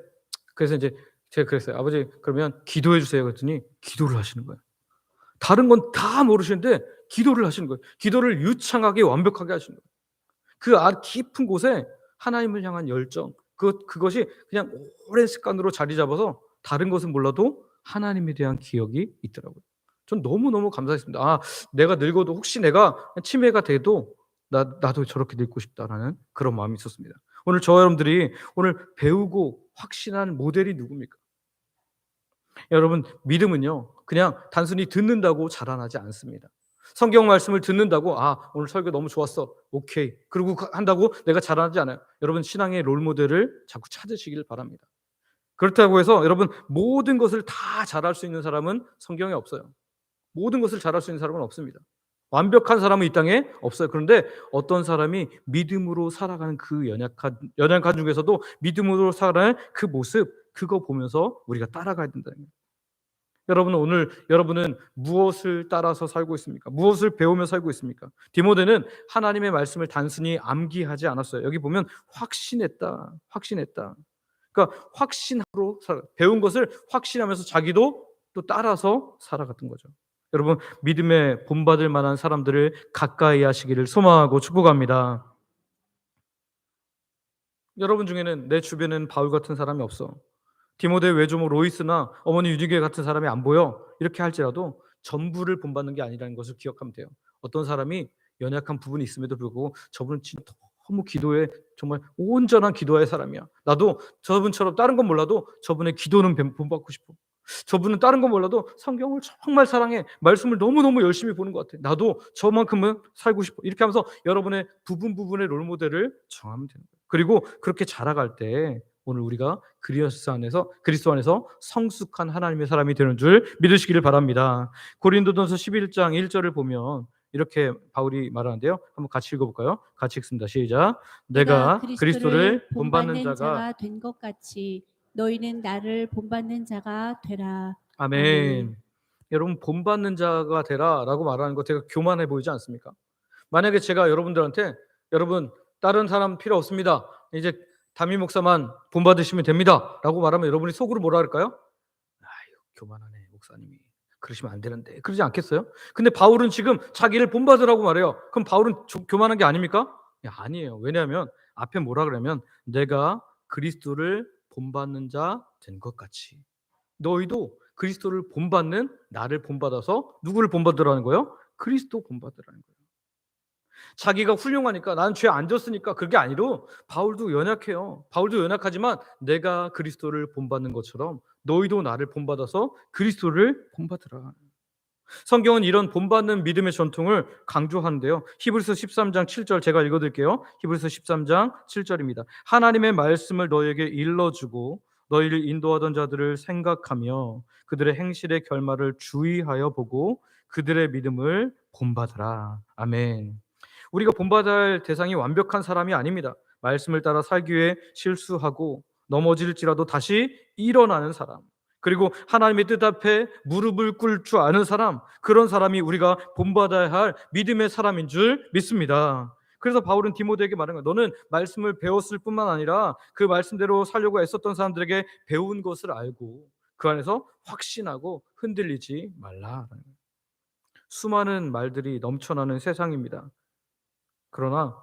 그래서 이제 제가 그랬어요. "아버지 그러면 기도해 주세요." 그랬더니 기도를 하시는 거예요. 다른 건 다 모르시는데 기도를 하시는 거예요. 기도를 유창하게 완벽하게 하시는 거예요. 그 깊은 곳에 하나님을 향한 열정, 그것이 그냥 오랜 습관으로 자리 잡아서 다른 것은 몰라도 하나님에 대한 기억이 있더라고요. 전 너무너무 감사했습니다. 아, 내가 늙어도 혹시 내가 치매가 돼도 나도 저렇게 늙고 싶다라는 그런 마음이 있었습니다. 오늘 저와 여러분들이 오늘 배우고 확신한 모델이 누굽니까? 여러분, 믿음은요, 그냥 단순히 듣는다고 자라나지 않습니다. 성경 말씀을 듣는다고 오늘 설교 너무 좋았어. 오케이. 그리고 한다고 내가 자라나지 않아요. 여러분, 신앙의 롤 모델을 자꾸 찾으시길 바랍니다. 그렇다고 해서 여러분 모든 것을 다 잘할 수 있는 사람은 성경에 없어요. 모든 것을 잘할 수 있는 사람은 없습니다. 완벽한 사람은 이 땅에 없어요. 그런데 어떤 사람이 믿음으로 살아가는 그 연약한 중에서도 믿음으로 살아가는 그 모습, 그거 보면서 우리가 따라가야 된다는 거예요. 여러분, 오늘 여러분은 무엇을 따라서 살고 있습니까? 무엇을 배우며 살고 있습니까? 디모데는 하나님의 말씀을 단순히 암기하지 않았어요. 여기 보면 확신했다. 그러니까 확신으로 배운 것을 확신하면서 자기도 또 따라서 살아갔던 거죠. 여러분, 믿음에 본받을 만한 사람들을 가까이 하시기를 소망하고 축복합니다. 여러분 중에는 내 주변에는 바울 같은 사람이 없어, 디모데 외조모 로이스나 어머니 유디게 같은 사람이 안 보여, 이렇게 할지라도 전부를 본받는 게 아니라는 것을 기억하면 돼요. 어떤 사람이 연약한 부분이 있음에도 불구하고 저분은 진짜 너무 기도에 정말 온전한 기도의 사람이야. 나도 저분처럼 다른 건 몰라도 저분의 기도는 본받고 싶어. 저분은 다른 건 몰라도 성경을 정말 사랑해. 말씀을 너무너무 열심히 보는 것 같아. 나도 저만큼은 살고 싶어. 이렇게 하면서 여러분의 부분의 롤모델을 정하면 되는 거예요. 그리고 그렇게 자라갈 때 오늘 우리가 그리스도 안에서 성숙한 하나님의 사람이 되는 줄 믿으시기를 바랍니다. 고린도전서 11장 1절을 보면 이렇게 바울이 말하는데요. 한번 같이 읽어볼까요? 같이 읽습니다. 시작. 내가 그리스도를 본받는 자가 된 것 같이 너희는 나를 본받는 자가 되라. 아멘. 여러분, 본받는 자가 되라라고 말하는 거 되게 교만해 보이지 않습니까? 만약에 제가 여러분들한테 여러분 다른 사람 필요 없습니다, 이제 담임 목사만 본받으시면 됩니다라고 말하면 여러분이 속으로 뭐라 할까요? 아유, 교만하네 목사님이, 그러시면 안 되는데, 그러지 않겠어요? 근데 바울은 지금 자기를 본받으라고 말해요. 그럼 바울은 교만한 게 아닙니까? 아니에요. 왜냐하면 앞에 뭐라 그러면 내가 그리스도를 본받는 자 된 것 같이 너희도 그리스도를 본받는 나를 본받아서 누구를 본받으라는 거예요? 그리스도 본받으라는 거예요. 자기가 훌륭하니까, 나는 죄 안 졌으니까, 그게 아니로 바울도 연약해요. 바울도 연약하지만 내가 그리스도를 본받는 것처럼 너희도 나를 본받아서 그리스도를 본받으라. 성경은 이런 본받는 믿음의 전통을 강조하는데요. 히브리서 13장 7절 제가 읽어드릴게요. 히브리서 13장 7절입니다. 하나님의 말씀을 너에게 일러주고 너희를 인도하던 자들을 생각하며 그들의 행실의 결말을 주의하여 보고 그들의 믿음을 본받으라. 아멘. 우리가 본받아야 할 대상이 완벽한 사람이 아닙니다. 말씀을 따라 살기 위해 실수하고 넘어질지라도 다시 일어나는 사람, 그리고 하나님의 뜻 앞에 무릎을 꿇을 줄 아는 사람, 그런 사람이 우리가 본받아야 할 믿음의 사람인 줄 믿습니다. 그래서 바울은 디모데에게 말한 거예요. 너는 말씀을 배웠을 뿐만 아니라 그 말씀대로 살려고 애썼던 사람들에게 배운 것을 알고 그 안에서 확신하고 흔들리지 말라. 수많은 말들이 넘쳐나는 세상입니다. 그러나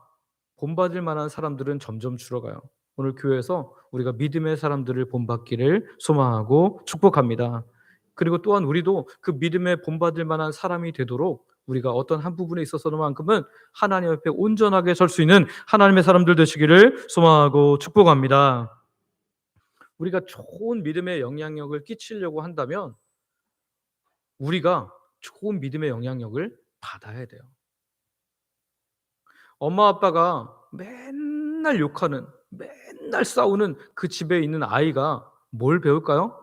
본받을 만한 사람들은 점점 줄어가요. 오늘 교회에서 우리가 믿음의 사람들을 본받기를 소망하고 축복합니다. 그리고 또한 우리도 그 믿음에 본받을 만한 사람이 되도록 우리가 어떤 한 부분에 있어서만큼은 하나님 앞에 온전하게 설 수 있는 하나님의 사람들 되시기를 소망하고 축복합니다. 우리가 좋은 믿음의 영향력을 끼치려고 한다면 우리가 좋은 믿음의 영향력을 받아야 돼요. 엄마 아빠가 맨날 욕하는, 맨날 싸우는 그 집에 있는 아이가 뭘 배울까요?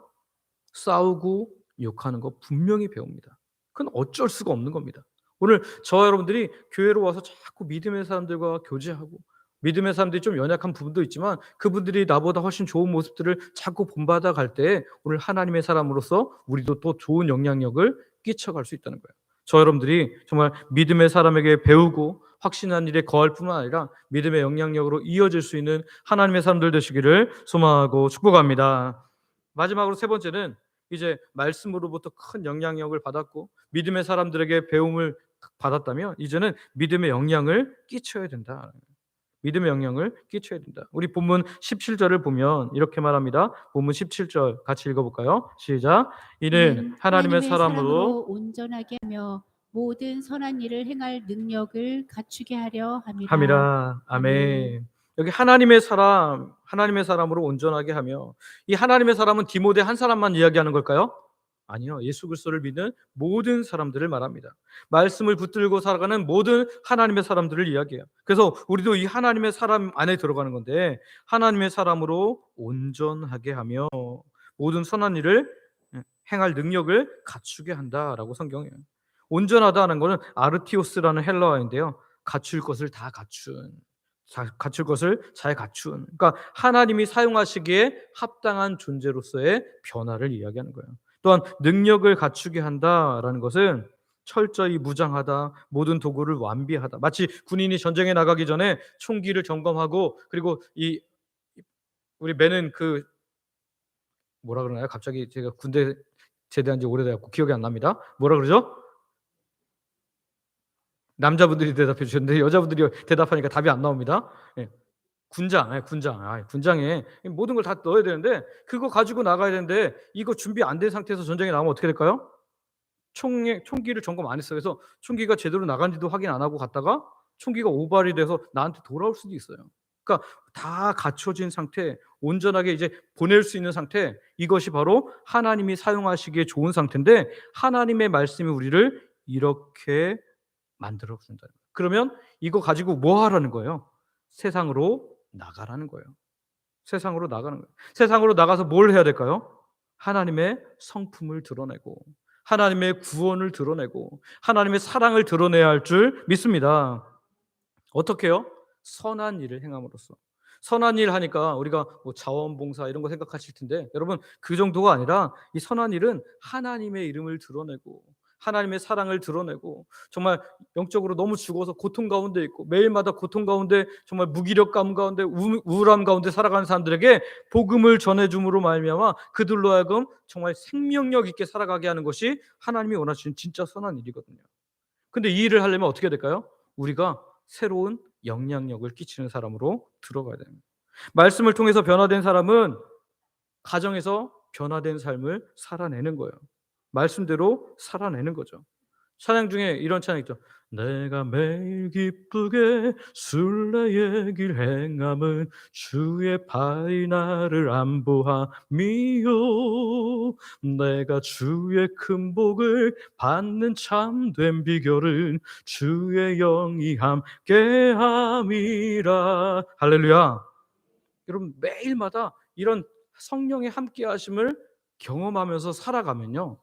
싸우고 욕하는 거 분명히 배웁니다. 그건 어쩔 수가 없는 겁니다. 오늘 저와 여러분들이 교회로 와서 자꾸 믿음의 사람들과 교제하고 믿음의 사람들이 좀 연약한 부분도 있지만 그분들이 나보다 훨씬 좋은 모습들을 자꾸 본받아 갈 때 오늘 하나님의 사람으로서 우리도 또 좋은 영향력을 끼쳐갈 수 있다는 거예요. 저 여러분들이 정말 믿음의 사람에게 배우고 확신한 일에 거할 뿐만 아니라 믿음의 영향력으로 이어질 수 있는 하나님의 사람들 되시기를 소망하고 축복합니다. 마지막으로 세 번째는 이제 말씀으로부터 큰 영향력을 받았고 믿음의 사람들에게 배움을 받았다면 이제는 믿음의 영향을 끼쳐야 된다. 믿음의 영향을 끼쳐야 된다. 우리 본문 17절을 보면 이렇게 말합니다. 본문 17절 같이 읽어볼까요? 시작. 이는 하나님의 사람으로 온전하게 하며 모든 선한 일을 행할 능력을 갖추게 하려 함이라. 함이라. 아멘. 여기 하나님의 사람으로 온전하게 하며, 이 하나님의 사람은 디모데 한 사람만 이야기하는 걸까요? 아니요. 예수 그리스도를 믿는 모든 사람들을 말합니다. 말씀을 붙들고 살아가는 모든 하나님의 사람들을 이야기해요. 그래서 우리도 이 하나님의 사람 안에 들어가는 건데 하나님의 사람으로 온전하게 하며 모든 선한 일을 행할 능력을 갖추게 한다라고 성경이에요. 온전하다는 것은 아르티오스라는 헬라어인데요. 갖출 것을 다 갖춘, 갖출 것을 잘 갖춘. 그러니까 하나님이 사용하시기에 합당한 존재로서의 변화를 이야기하는 거예요. 또한 능력을 갖추게 한다라는 것은 철저히 무장하다, 모든 도구를 완비하다. 마치 군인이 전쟁에 나가기 전에 총기를 점검하고 그리고 이 우리 매는 그 뭐라 그러나요? 갑자기 제가 군대 제대한 지 오래돼갖고 기억이 안 납니다. 뭐라 그러죠? 남자분들이 대답해 주셨는데 여자분들이 대답하니까 답이 안 나옵니다. 예. 군장, 군장에 모든 걸 다 넣어야 되는데 그거 가지고 나가야 되는데 이거 준비 안 된 상태에서 전쟁에 나가면 어떻게 될까요? 총기를 점검 안 했어요. 그래서 총기가 제대로 나간지도 확인 안 하고 갔다가 총기가 오발이 돼서 나한테 돌아올 수도 있어요. 그러니까 다 갖춰진 상태, 온전하게 이제 보낼 수 있는 상태, 이것이 바로 하나님이 사용하시기에 좋은 상태인데 하나님의 말씀이 우리를 이렇게 만들어 준다. 그러면 이거 가지고 뭐 하라는 거예요? 세상으로 나가라는 거예요. 세상으로 나가는 거예요. 세상으로 나가서 뭘 해야 될까요? 하나님의 성품을 드러내고 하나님의 구원을 드러내고 하나님의 사랑을 드러내야 할 줄 믿습니다. 어떻게요? 선한 일을 행함으로써. 선한 일 하니까 우리가 뭐 자원봉사 이런 거 생각하실 텐데 여러분 그 정도가 아니라 이 선한 일은 하나님의 이름을 드러내고 하나님의 사랑을 드러내고 정말 영적으로 너무 죽어서 고통 가운데 있고 매일마다 고통 가운데 정말 무기력감 가운데 우울함 가운데 살아가는 사람들에게 복음을 전해줌으로 말미암아 그들로 하여금 정말 생명력 있게 살아가게 하는 것이 하나님이 원하시는 진짜 선한 일이거든요. 근데 이 일을 하려면 어떻게 될까요? 우리가 새로운 영향력을 끼치는 사람으로 들어가야 됩니다. 말씀을 통해서 변화된 사람은 가정에서 변화된 삶을 살아내는 거예요. 말씀대로 살아내는 거죠. 찬양 중에 이런 찬양 있죠. 내가 매일 기쁘게 순례의 길 행함은 주의 팔이 나를 안보함이요. 내가 주의 큰 복을 받는 참된 비결은 주의 영이 함께함이라. 할렐루야. 여러분 매일마다 이런 성령의 함께하심을 경험하면서 살아가면요,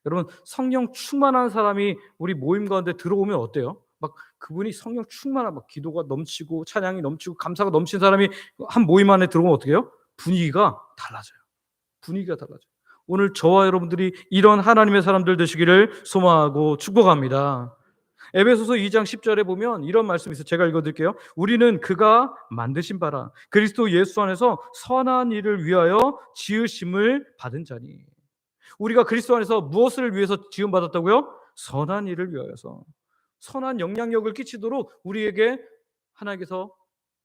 여러분 성령 충만한 사람이 우리 모임 가운데 들어오면 어때요? 막 그분이 성령 충만한, 막 기도가 넘치고 찬양이 넘치고 감사가 넘친 사람이 한 모임 안에 들어오면 어떻게 해요? 분위기가 달라져요. 분위기가 달라져요. 오늘 저와 여러분들이 이런 하나님의 사람들 되시기를 소망하고 축복합니다. 에베소서 2장 10절에 보면 이런 말씀이 있어요. 제가 읽어드릴게요. 우리는 그가 만드신 바라 그리스도 예수 안에서 선한 일을 위하여 지으심을 받은 자니. 우리가 그리스도 안에서 무엇을 위해서 지음받았다고요? 선한 일을 위하여서. 선한 영향력을 끼치도록 우리에게 하나님께서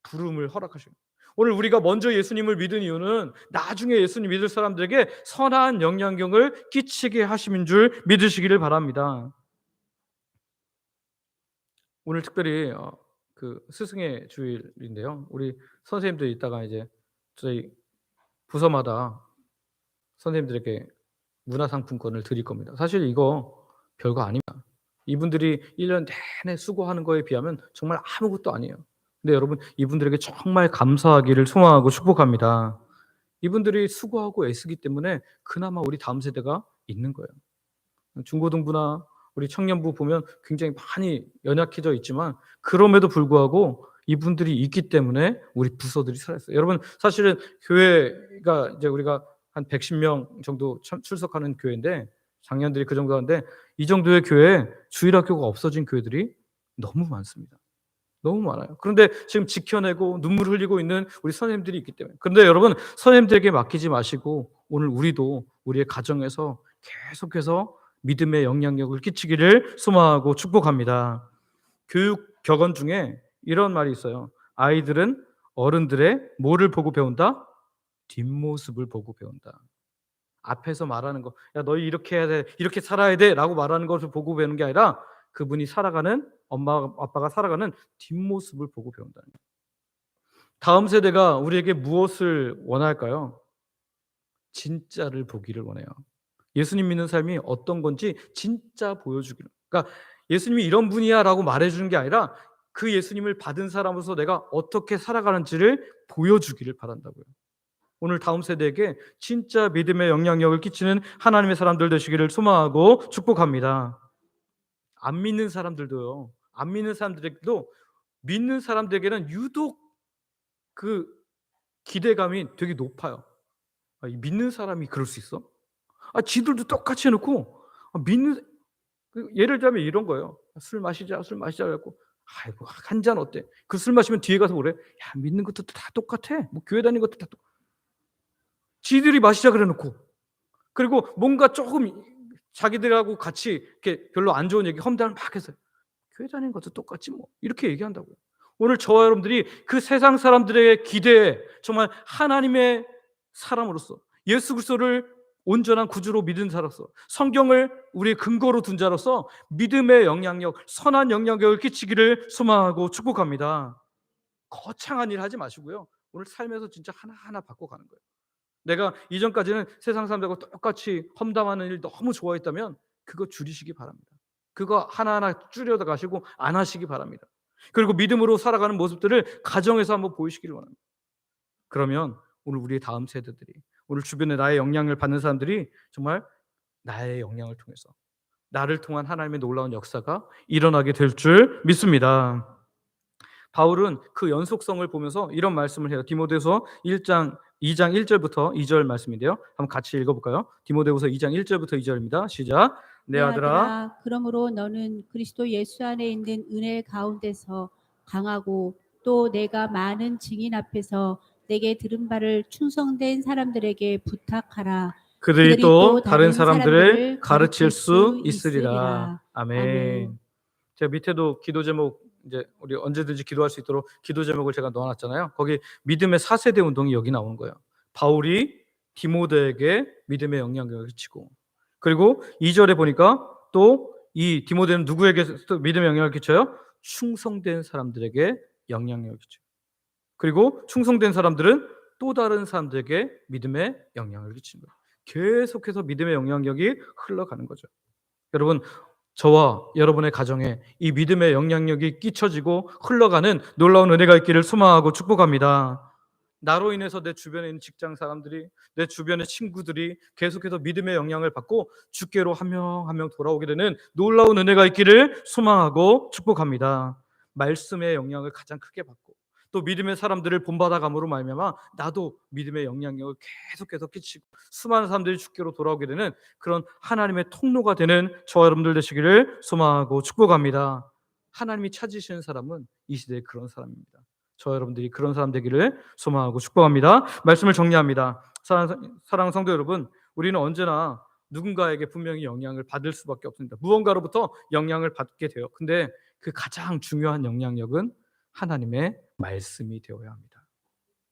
부름을 허락하십니다. 오늘 우리가 먼저 예수님을 믿은 이유는 나중에 예수님 믿을 사람들에게 선한 영향력을 끼치게 하심인 줄 믿으시기를 바랍니다. 오늘 특별히 그 스승의 주일인데요. 우리 선생님들 이따가 이제 저희 부서마다 선생님들에게 문화상품권을 드릴 겁니다. 사실 이거 별거 아닙니다. 이분들이 1년 내내 수고하는 거에 비하면 정말 아무것도 아니에요. 근데 여러분 이분들에게 정말 감사하기를 소망하고 축복합니다. 이분들이 수고하고 애쓰기 때문에 그나마 우리 다음 세대가 있는 거예요. 중고등부나 우리 청년부 보면 굉장히 많이 연약해져 있지만 그럼에도 불구하고 이분들이 있기 때문에 우리 부서들이 살아있어요. 여러분 사실은 교회가 이제 우리가 한 110명 정도 출석하는 교회인데 장년들이 그 정도 하는데 이 정도의 교회에 주일학교가 없어진 교회들이 너무 많습니다. 너무 많아요. 그런데 지금 지켜내고 눈물 흘리고 있는 우리 선생님들이 있기 때문에. 그런데 여러분 선생님들에게 맡기지 마시고 오늘 우리도 우리의 가정에서 계속해서 믿음의 영향력을 끼치기를 소망하고 축복합니다. 교육 격언 중에 이런 말이 있어요. 아이들은 어른들의 뭐를 보고 배운다? 뒷모습을 보고 배운다. 앞에서 말하는 거, 야 너희 이렇게 해야 돼, 이렇게 살아야 돼라고 말하는 것을 보고 배우는 게 아니라 그분이 살아가는 엄마 아빠가 살아가는 뒷모습을 보고 배운다는 거예요. 다음 세대가 우리에게 무엇을 원할까요? 진짜를 보기를 원해요. 예수님 믿는 삶이 어떤 건지 진짜 보여주기를. 그러니까 예수님이 이런 분이야라고 말해주는 게 아니라 그 예수님을 받은 사람으로서 내가 어떻게 살아가는지를 보여주기를 바란다고요. 오늘 다음 세대에게 진짜 믿음의 영향력을 끼치는 하나님의 사람들 되시기를 소망하고 축복합니다. 안 믿는 사람들도요. 안 믿는 사람들에게도 믿는 사람들에게는 유독 그 기대감이 되게 높아요. 이 믿는 사람이 그럴 수 있어? 지들도 똑같이 해놓고 믿는 예를 들면 이런 거예요. 술 마시자, 술 마시자 그래갖고 아이고 한 잔 어때? 그 술 마시면 뒤에 가서 그래. 야 믿는 것도 다 똑같아. 뭐 교회 다니는 것도 다 똑. 지들이 마시자 그래놓고 그리고 뭔가 조금 자기들하고 같이 이렇게 별로 안 좋은 얘기 험담을 막 해서 교회 다니는 것도 똑같지 뭐 이렇게 얘기한다고요. 오늘 저와 여러분들이 그 세상 사람들의 기대에 정말 하나님의 사람으로서 예수 그리스도를 온전한 구주로 믿은 자로서 성경을 우리의 근거로 둔 자로서 믿음의 영향력, 선한 영향력을 끼치기를 소망하고 축복합니다. 거창한 일 하지 마시고요. 오늘 삶에서 진짜 하나하나 바꿔가는 거예요. 내가 이전까지는 세상 사람들과 똑같이 험담하는 일 너무 좋아했다면 그거 줄이시기 바랍니다. 그거 하나하나 줄여다 가시고 안 하시기 바랍니다. 그리고 믿음으로 살아가는 모습들을 가정에서 한번 보이시기를 원합니다. 그러면 오늘 우리의 다음 세대들이 오늘 주변에 나의 영향을 받는 사람들이 정말 나의 영향을 통해서 나를 통한 하나님의 놀라운 역사가 일어나게 될 줄 믿습니다. 바울은 그 연속성을 보면서 이런 말씀을 해요. 디모데후서 2장 1절부터 2절 말씀인데요. 한번 같이 읽어볼까요? 디모데후서 2장 1절부터 2절입니다. 시작. 내 아들아, 그러므로 너는 그리스도 예수 안에 있는 은혜 가운데서 강하고 또 내가 많은 증인 앞에서 내게 들은 바를 충성된 사람들에게 부탁하라. 그들이 또 다른 사람들을 가르칠 수 있으리라. 아멘. 제가 밑에도 기도 제목 이제 우리 언제든지 기도할 수 있도록 기도 제목을 제가 넣어놨잖아요. 거기 믿음의 4세대 운동이 여기 나오는 거예요. 바울이 디모데에게 믿음의 영향력을 끼치고 그리고 2절에 보니까 또 이 디모데는 누구에게 또 믿음의 영향을 끼쳐요? 충성된 사람들에게 영향력을 끼쳐요. 그리고 충성된 사람들은 또 다른 사람들에게 믿음의 영향을 끼치는 거예요. 계속해서 믿음의 영향력이 흘러가는 거죠. 여러분, 저와 여러분의 가정에 이 믿음의 영향력이 끼쳐지고 흘러가는 놀라운 은혜가 있기를 소망하고 축복합니다. 나로 인해서 내 주변에 있는 직장 사람들이, 내 주변의 친구들이 계속해서 믿음의 영향을 받고 주께로 한 명 한 명 돌아오게 되는 놀라운 은혜가 있기를 소망하고 축복합니다. 말씀의 영향을 가장 크게 받고 또 믿음의 사람들을 본받아감으로 말미암아 나도 믿음의 영향력을 계속해서 끼치고 수많은 사람들이 주께로 돌아오게 되는 그런 하나님의 통로가 되는 저와 여러분들 되시기를 소망하고 축복합니다. 하나님이 찾으시는 사람은 이 시대에 그런 사람입니다. 저와 여러분들이 그런 사람 되기를 소망하고 축복합니다. 말씀을 정리합니다. 사랑하는 성도 여러분, 우리는 언제나 누군가에게 분명히 영향을 받을 수밖에 없습니다. 무언가로부터 영향을 받게 돼요. 근데 그 가장 중요한 영향력은 하나님의 말씀이 되어야 합니다.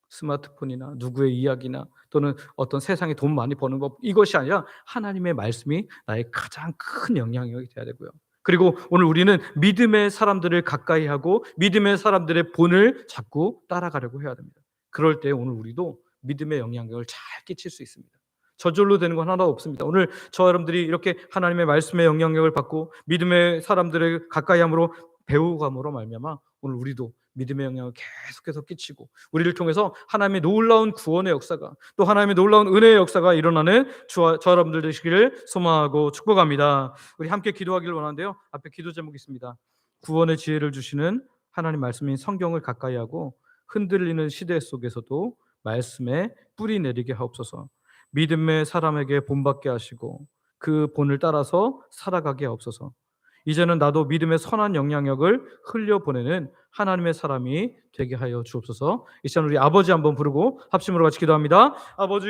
스마트폰이나 누구의 이야기나 또는 어떤 세상에 돈 많이 버는 것, 이것이 아니라 하나님의 말씀이 나의 가장 큰 영향력이 돼야 되고요. 그리고 오늘 우리는 믿음의 사람들을 가까이 하고 믿음의 사람들의 본을 자꾸 따라가려고 해야 됩니다. 그럴 때 오늘 우리도 믿음의 영향력을 잘 끼칠 수 있습니다. 저절로 되는 건 하나도 없습니다. 오늘 저 여러분들이 이렇게 하나님의 말씀의 영향력을 받고 믿음의 사람들을 가까이 함으로 배우감으로 말미암아 오늘 우리도 믿음의 영향을 계속해서 끼치고 우리를 통해서 하나님의 놀라운 구원의 역사가 또 하나님의 놀라운 은혜의 역사가 일어나는 저 여러분들 되시기를 소망하고 축복합니다. 우리 함께 기도하기를 원하는데요. 앞에 기도 제목이 있습니다. 구원의 지혜를 주시는 하나님 말씀인 성경을 가까이 하고 흔들리는 시대 속에서도 말씀에 뿌리 내리게 하옵소서. 믿음의 사람에게 본받게 하시고 그 본을 따라서 살아가게 하옵소서. 이제는 나도 믿음의 선한 영향력을 흘려보내는 하나님의 사람이 되게 하여 주옵소서. 이 시간 우리 아버지 한번 부르고 합심으로 같이 기도합니다. 아버지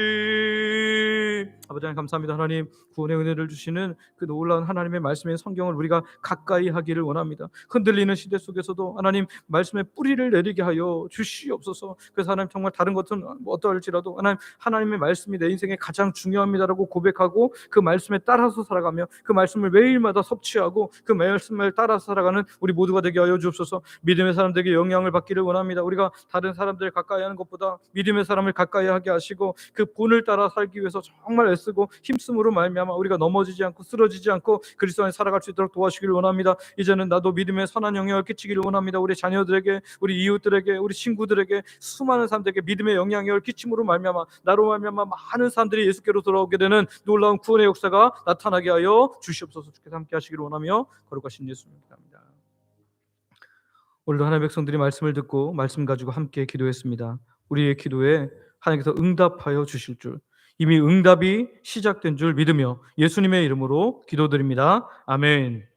하나님 감사합니다. 하나님 구원의 은혜를 주시는 그 놀라운 하나님의 말씀인 성경을 우리가 가까이 하기를 원합니다. 흔들리는 시대 속에서도 하나님 말씀의 뿌리를 내리게 하여 주시옵소서. 그래서 하나님 정말 다른 것은 어떠할지라도 하나님의 말씀이 내 인생에 가장 중요합니다라고 고백하고 그 말씀에 따라서 살아가며 그 말씀을 매일마다 섭취하고 그 말씀을 따라서 살아가는 우리 모두가 되게 하여 주옵소서. 믿음의 사람들에게 영향을 받기를 원합니다. 우리가 다른 사람들을 가까이 하는 것보다 믿음의 사람을 가까이 하게 하시고 그 본을 따라 살기 위해서 정말 애쓰고 힘쓰므로 말미암아 우리가 넘어지지 않고 쓰러지지 않고 그리스도 안에 살아갈 수 있도록 도와주기를 원합니다. 이제는 나도 믿음의 선한 영향을 끼치기를 원합니다. 우리 자녀들에게, 우리 이웃들에게, 우리 친구들에게, 수많은 사람들에게 믿음의 영향력을 끼침으로 말미암아 나로 말미암아 많은 사람들이 예수께로 돌아오게 되는 놀라운 구원의 역사가 나타나게 하여 주시옵소서. 주께서 함께 하시기를 원하며 거룩하신 예수님 기도합니다. 오늘도 하나님의 백성들이 말씀을 듣고 말씀 가지고 함께 기도했습니다. 우리의 기도에 하나님께서 응답하여 주실 줄, 이미 응답이 시작된 줄 믿으며 예수님의 이름으로 기도드립니다. 아멘.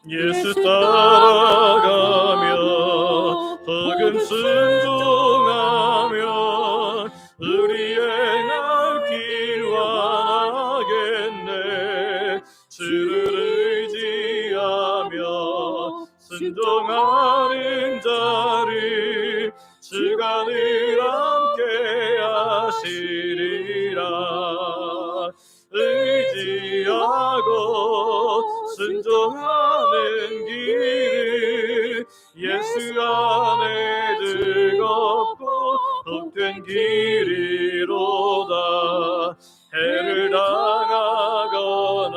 예수 따라가며 복음 순종하며 우리 행할 길 완하겠네. 주를 의지하며 순종하는 자를 주가 늘 함께 하시리라. 의지하고 순종하는 길 예수 안에 즐겁고 복된 길이로다. 해를 당하거나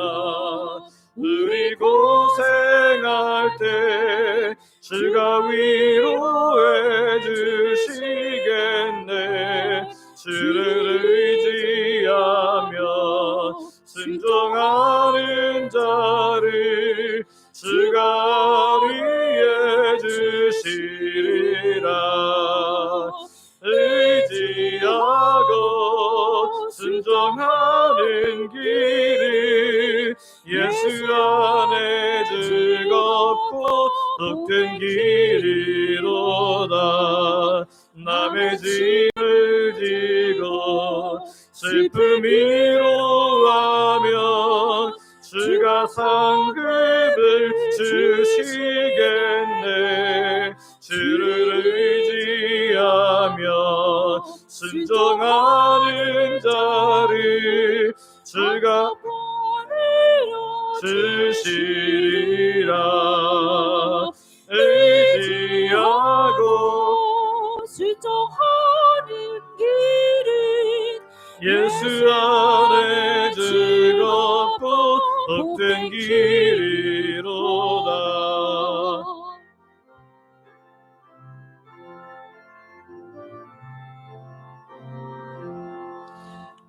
우리 고생할 때 주가 위로해 주시겠네. 주를 의지하며 순종하는 자를 주가 위해 주시리라. 의지하고 순종하는 길이 예수 안에 즐겁고 복된 길이로다. 남의 짐을 지고 슬픔 위로하며 주가 상급을 주시겠네. 주를 의지하며 순종하는 자를 주가 주시리라. 의지하고 순종하는 길은 예수 안에 즐겁고 복된 길이로다.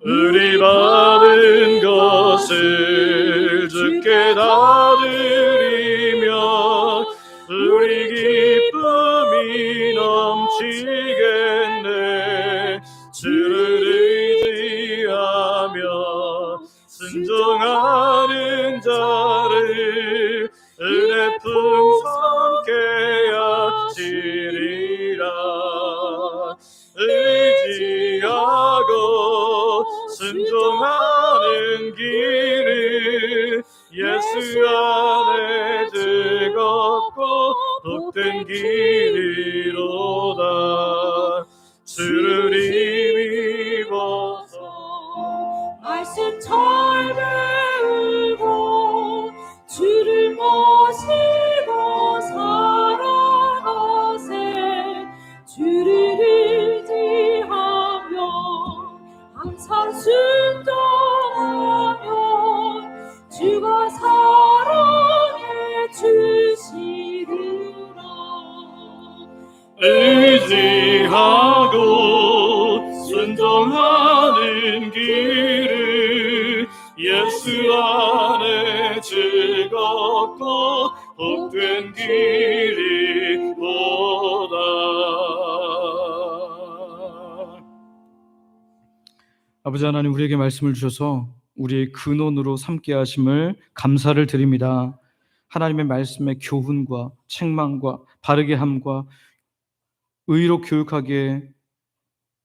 우리 받은 것을 주께 다 드리며 우리 기쁨이 넘치겠네. 주를 의지하며 순종하는 자를 은혜 풍성케 하시리라. 의지하고 순종하는 길은 예수 안에 즐겁고 복된 길이로다. 주를 힘입어서 말씀 잘 배우고 주를 모시고 살아가세. 주를 의지하며 항상 순종하며 주가 사랑해 주시리라. 의지하고 순종하는 길을 예수 안에 즐겁고 복된 길이로다. 아버지 하나님, 우리에게 말씀을 주셔서 우리의 근원으로 삼게 하심을 감사를 드립니다. 하나님의 말씀의 교훈과 책망과 바르게 함과 의로 교육하기에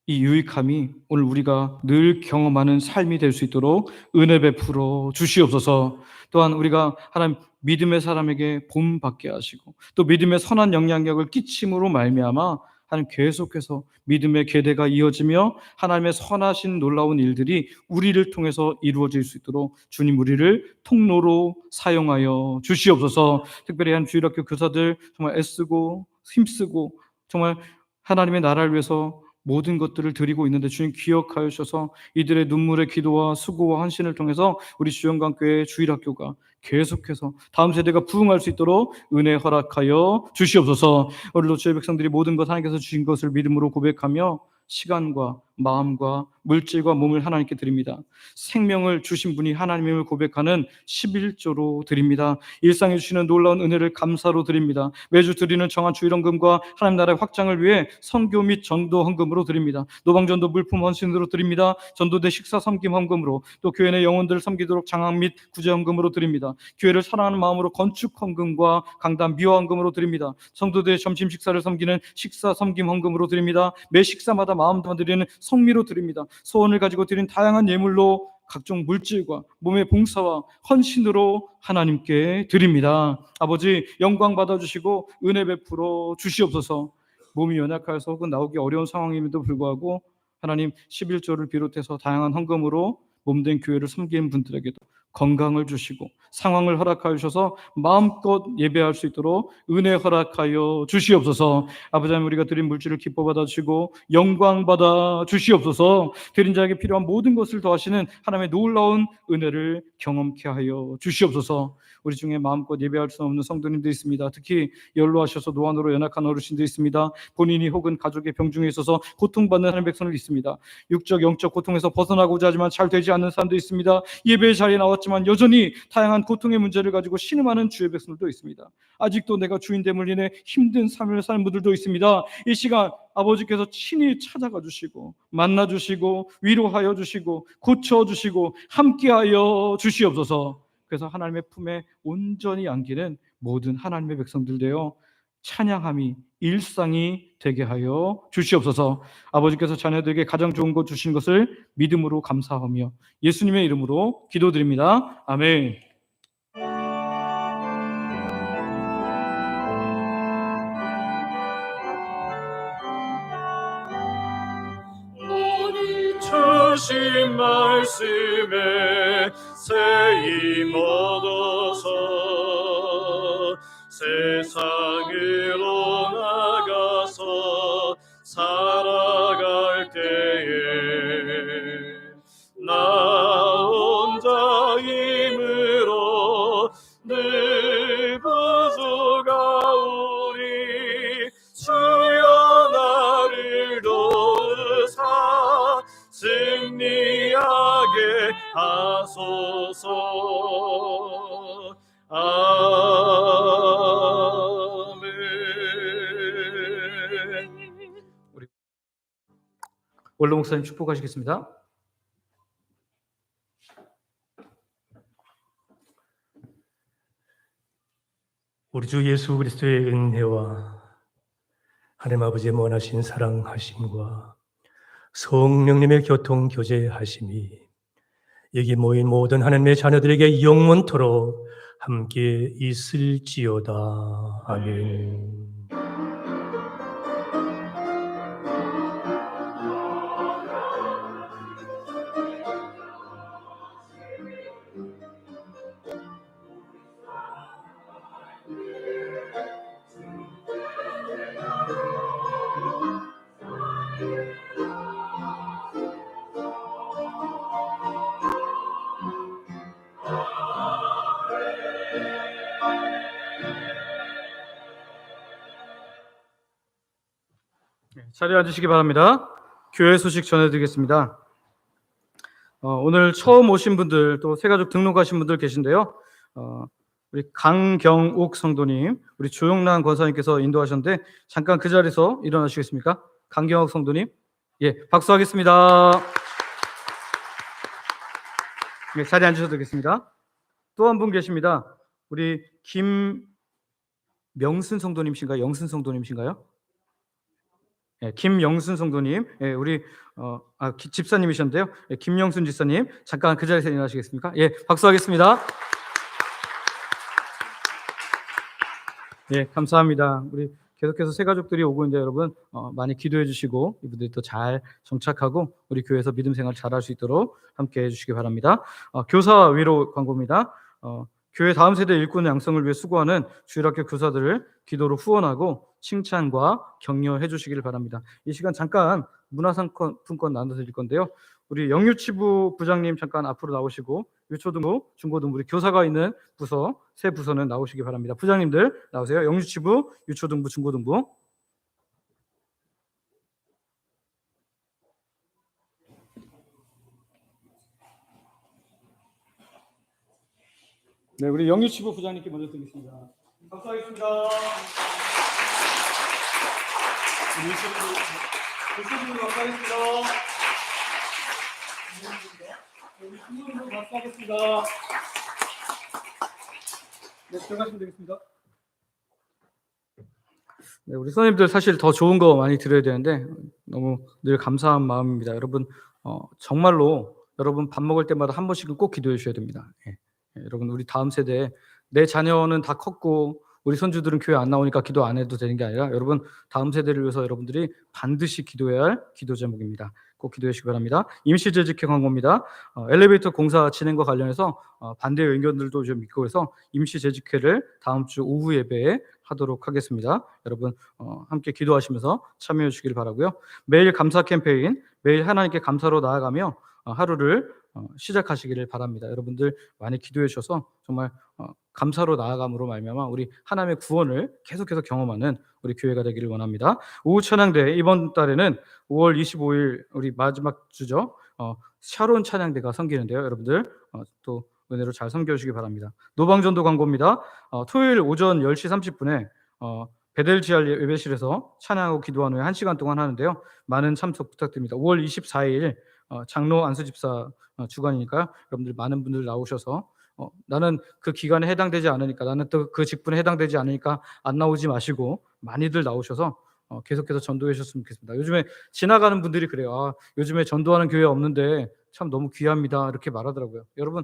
이 유익함이 오늘 우리가 늘 경험하는 삶이 될 수 있도록 은혜 베풀어 주시옵소서. 또한 우리가 하나님 믿음의 사람에게 본받게 하시고 또 믿음의 선한 영향력을 끼침으로 말미암아 하나님 계속해서 믿음의 계대가 이어지며 하나님의 선하신 놀라운 일들이 우리를 통해서 이루어질 수 있도록 주님 우리를 통로로 사용하여 주시옵소서. 특별히 한 주일학교 교사들 정말 애쓰고 힘쓰고 정말 하나님의 나라를 위해서 모든 것들을 드리고 있는데 주님 기억하여 주셔서 이들의 눈물의 기도와 수고와 헌신을 통해서 우리 주영강교회 주일학교가 계속해서 다음 세대가 부흥할 수 있도록 은혜 허락하여 주시옵소서. 오늘도 주의 백성들이 모든 것 하나님께서 주신 것을 믿음으로 고백하며 시간과 마음과 물질과 몸을 하나님께 드립니다. 생명을 주신 분이 하나님임을 고백하는 11조로 드립니다. 일상에 주시는 놀라운 은혜를 감사로 드립니다. 매주 드리는 정한 주일헌금과 하나님 나라의 확장을 위해 선교 및 전도 헌금으로 드립니다. 노방전도 물품 헌신으로 드립니다. 전도대 식사 섬김 헌금으로, 또 교회 내 영혼들을 섬기도록 장학 및 구제 헌금으로 드립니다. 교회를 사랑하는 마음으로 건축 헌금과 강단 미화 헌금으로 드립니다. 성도대 점심 식사를 섬기는 식사 섬김 헌금으로 드립니다. 매 식사마다 마음 담아 드리는 성미로 드립니다. 소원을 가지고 드린 다양한 예물로 각종 물질과 몸의 봉사와 헌신으로 하나님께 드립니다. 아버지 영광 받아주시고 은혜 베풀어 주시옵소서. 몸이 연약하여서 혹은 나오기 어려운 상황임에도 불구하고 하나님 11조를 비롯해서 다양한 헌금으로 몸된 교회를 섬기는 분들에게도 건강을 주시고 상황을 허락하여 주셔서 마음껏 예배할 수 있도록 은혜 허락하여 주시옵소서. 아버지 하나님, 우리가 드린 물질을 기뻐 받아 주시고 영광 받아 주시옵소서. 드린 자에게 필요한 모든 것을 더하시는 하나님의 놀라운 은혜를 경험케 하여 주시옵소서. 우리 중에 마음껏 예배할 수 없는 성도님도 있습니다. 특히 연로하셔서 노안으로 연약한 어르신도 있습니다. 본인이 혹은 가족의 병중에 있어서 고통받는 하나님의 백성도 있습니다. 육적 영적 고통에서 벗어나고자 하지만 잘 되지 않는 사람도 있습니다. 예배의 자리에 나왔지만 여전히 다양한 고통의 문제를 가지고 신음하는 주의 백성들도 있습니다. 아직도 내가 주인됨을 인해 힘든 삶을 사는 분들도 있습니다. 이 시간 아버지께서 친히 찾아가 주시고 만나 주시고 위로하여 주시고 고쳐 주시고 함께하여 주시옵소서. 그래서 하나님의 품에 온전히 안기는 모든 하나님의 백성들 되어 찬양함이 일상이 되게 하여 주시옵소서. 아버지께서 자녀들에게 가장 좋은 것 주신 것을 믿음으로 감사하며 예수님의 이름으로 기도드립니다. 아멘. 주님 말씀에 새 힘 얻어서 세상으로 나가서 살아갈 때에 나 혼자 힘으로 늘 부족하오니 주여 나를 도우사 승리하게 하소서. 아멘. 우리 원로 목사님 축복하시겠습니다. 우리 주 예수 그리스도의 은혜와 하나님 아버지의 원하신 사랑하심과 성령님의 교통 교제하심이 여기 모인 모든 하나님의 자녀들에게 영원토록 함께 있을지어다. 아멘. 자리에 앉으시기 바랍니다. 교회 소식 전해드리겠습니다. 오늘 처음 오신 분들 또 새가족 등록하신 분들 계신데요. 우리 강경옥 성도님, 우리 조영란 권사님께서 인도하셨는데 잠깐 그 자리에서 일어나시겠습니까? 강경옥 성도님, 예, 박수하겠습니다. 네, 자리에 앉으셔도 되겠습니다. 또 한 분 계십니다. 우리 김명순 성도님이신가요? 영순 성도님이신가요? 예, 김영순 성도님, 예, 우리 집사님이셨는데요. 예, 김영순 집사님, 잠깐 그 자리에서 일어나시겠습니까? 예, 박수하겠습니다. 예, 감사합니다. 우리 계속해서 새 가족들이 오고 있는데 여러분 많이 기도해 주시고 이분들이 또 잘 정착하고 우리 교회에서 믿음 생활 잘할 수 있도록 함께 해주시기 바랍니다. 교사 위로 광고입니다. 교회 다음 세대 일꾼 양성을 위해 수고하는 주일학교 교사들을 기도로 후원하고 칭찬과 격려해 주시기를 바랍니다. 이 시간 잠깐 문화상품권 나눠드릴 건데요. 우리 영유치부 부장님 잠깐 앞으로 나오시고 유초등부, 중고등부 우리 교사가 있는 부서 세 부서는 나오시기 바랍니다. 부장님들 나오세요. 영유치부, 유초등부, 중고등부. 네, 우리 영유치부 부장님께 먼저 드리겠습니다. 박수하겠습니다. 우리 유초등부 박수하겠습니다. 우리 중고등부 박수하겠습니다. 네, 들어가시면 되겠습니다. 네, 우리 선생님들 사실 더 좋은 거 많이 드려야 되는데 너무 늘 감사한 마음입니다. 여러분 정말로 여러분 밥 먹을 때마다 한 번씩은 꼭 기도해 주셔야 됩니다. 예. 여러분 우리 다음 세대 내 자녀는 다 컸고 우리 손주들은 교회 안 나오니까 기도 안 해도 되는 게 아니라 여러분 다음 세대를 위해서 여러분들이 반드시 기도해야 할 기도 제목입니다. 꼭 기도해 주시기 바랍니다. 임시재직회 광고입니다. 엘리베이터 공사 진행과 관련해서 반대 의견들도 좀 있고 해서 임시재직회를 다음 주 오후 예배에 하도록 하겠습니다. 여러분 함께 기도하시면서 참여해 주시길 바라고요. 매일 감사 캠페인, 매일 하나님께 감사로 나아가며 하루를 시작하시기를 바랍니다. 여러분들 많이 기도해 주셔서 정말 감사로 나아감으로 말미암아 우리 하나님의 구원을 계속해서 경험하는 우리 교회가 되기를 원합니다. 오후 찬양대 이번 달에는 5월 25일 우리 마지막 주죠. 샤론 찬양대가 섬기는데요. 여러분들 또 은혜로 잘 섬겨주시기 바랍니다. 노방전도 광고입니다. 토요일 오전 10시 30분에 베델지알 예배실에서 찬양하고 기도한 후에 1시간 동안 하는데요. 많은 참석 부탁드립니다. 5월 24일 장로 안수집사 주간이니까요. 여러분들 많은 분들 나오셔서 나는 그 기간에 해당되지 않으니까 나는 또 그 직분에 해당되지 않으니까 안 나오지 마시고 많이들 나오셔서 계속해서 전도해 주셨으면 좋겠습니다. 요즘에 지나가는 분들이 그래요. 요즘에 전도하는 교회 없는데 참 너무 귀합니다. 이렇게 말하더라고요. 여러분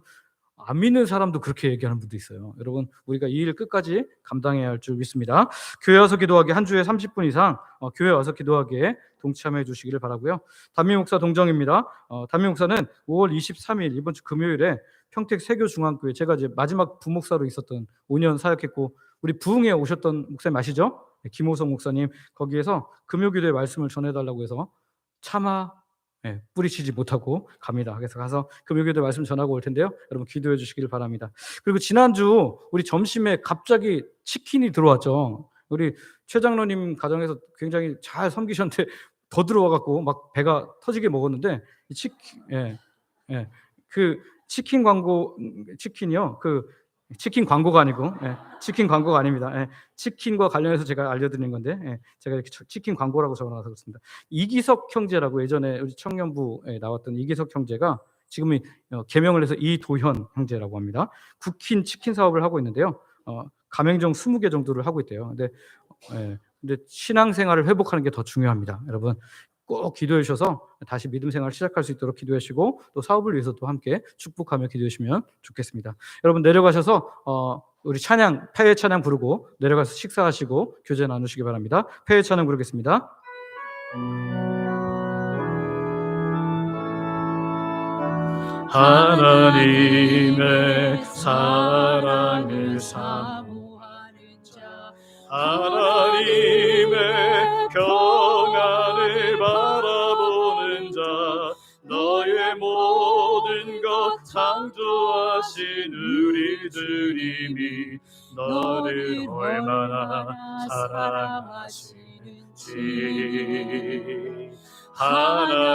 안 믿는 사람도 그렇게 얘기하는 분도 있어요. 여러분, 우리가 이 일 끝까지 감당해야 할 줄 믿습니다. 교회 와서 기도하기, 한 주에 30분 이상 교회 와서 기도하기에 동참해 주시기를 바라고요. 담임 목사 동정입니다. 담임 목사는 5월 23일 이번 주 금요일에 평택 세교중앙교회, 제가 이제 마지막 부목사로 있었던 5년 사역했고 우리 부흥에 오셨던 목사님 아시죠? 김호성 목사님, 거기에서 금요기도의 말씀을 전해달라고 해서 차마 뿌리치지 못하고 갑니다. 그래서 가서 금요기도 말씀 전하고 올 텐데요. 여러분 기도해 주시기를 바랍니다. 그리고 지난주 우리 점심에 갑자기 치킨이 들어왔죠. 우리 최 장로님 가정에서 굉장히 잘 섬기셨는데 더 들어와갖고 막 배가 터지게 먹었는데 이 그 치킨 광고, 치킨이요. 그 치킨 광고가 아니고 치킨 광고가 아닙니다. 치킨과 관련해서 제가 알려드리는 건데 제가 이렇게 치킨 광고라고 적어놔서 그렇습니다. 이기석 형제라고 예전에 우리 청년부에 나왔던 이기석 형제가 지금은 개명을 해서 이도현 형제라고 합니다. 국킨 치킨 사업을 하고 있는데요. 가맹점 20개 정도를 하고 있대요. 근데 신앙생활을 회복하는 게 더 중요합니다. 여러분 꼭 기도해 주셔서 다시 믿음 생활 시작할 수 있도록 기도해 주시고 또 사업을 위해서 또 함께 축복하며 기도해 주시면 좋겠습니다. 여러분 내려가셔서 우리 찬양, 폐회 찬양 부르고 내려가서 식사하시고 교제 나누시기 바랍니다. 폐회 찬양 부르겠습니다. 하나님의 사랑을 사모하는 자, 하나님의 평안을 바라보는 자, 너의 모든 것 창조하신 우리 주님이 너를 얼마나 사랑하시는지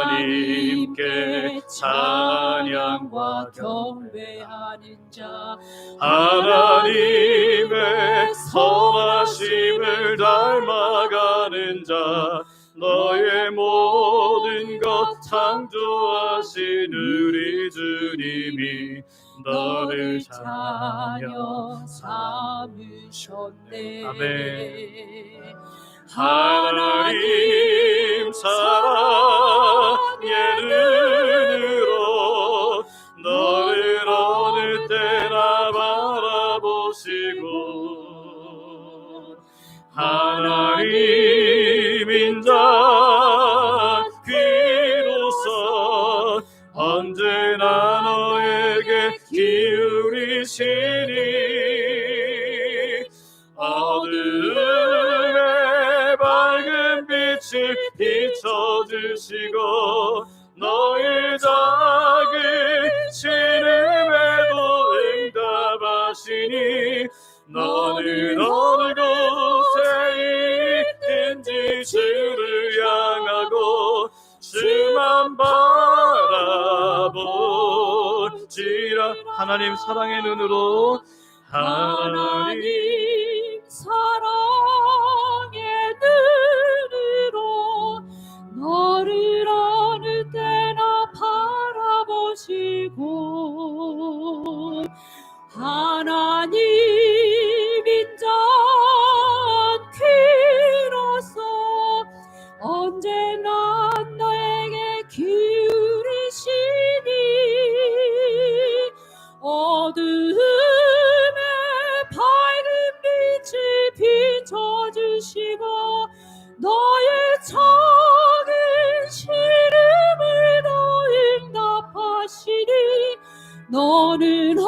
하나님께 찬양과 경배하는 자, 하나님의 선하심을 닮아가는 자, 너의 모든 것 창조하신 우리 주님이 너를 자녀 삼으셨네. 아멘. 하나님 사랑의 눈으로 너를 어느 때나 바라보시고 하나님 인자 귀로서 언제나 너에게 기울이시니 어둠의 밝은 빛을 비춰주시고 너의 작은 신음에도 응답하시니 너는 어느 곳에 있든지 주를 향하고 주만 바라보지라. 하나님 사랑의 눈으로 하나님 사랑의 눈으로 너를 어느 때나 바라보시고 하나님 인자 귀로서 언제나 너에게 기울이시니 어둠의 밝은 빛을 비춰주시고 너의 작은 시름을 더 응답하시니 너는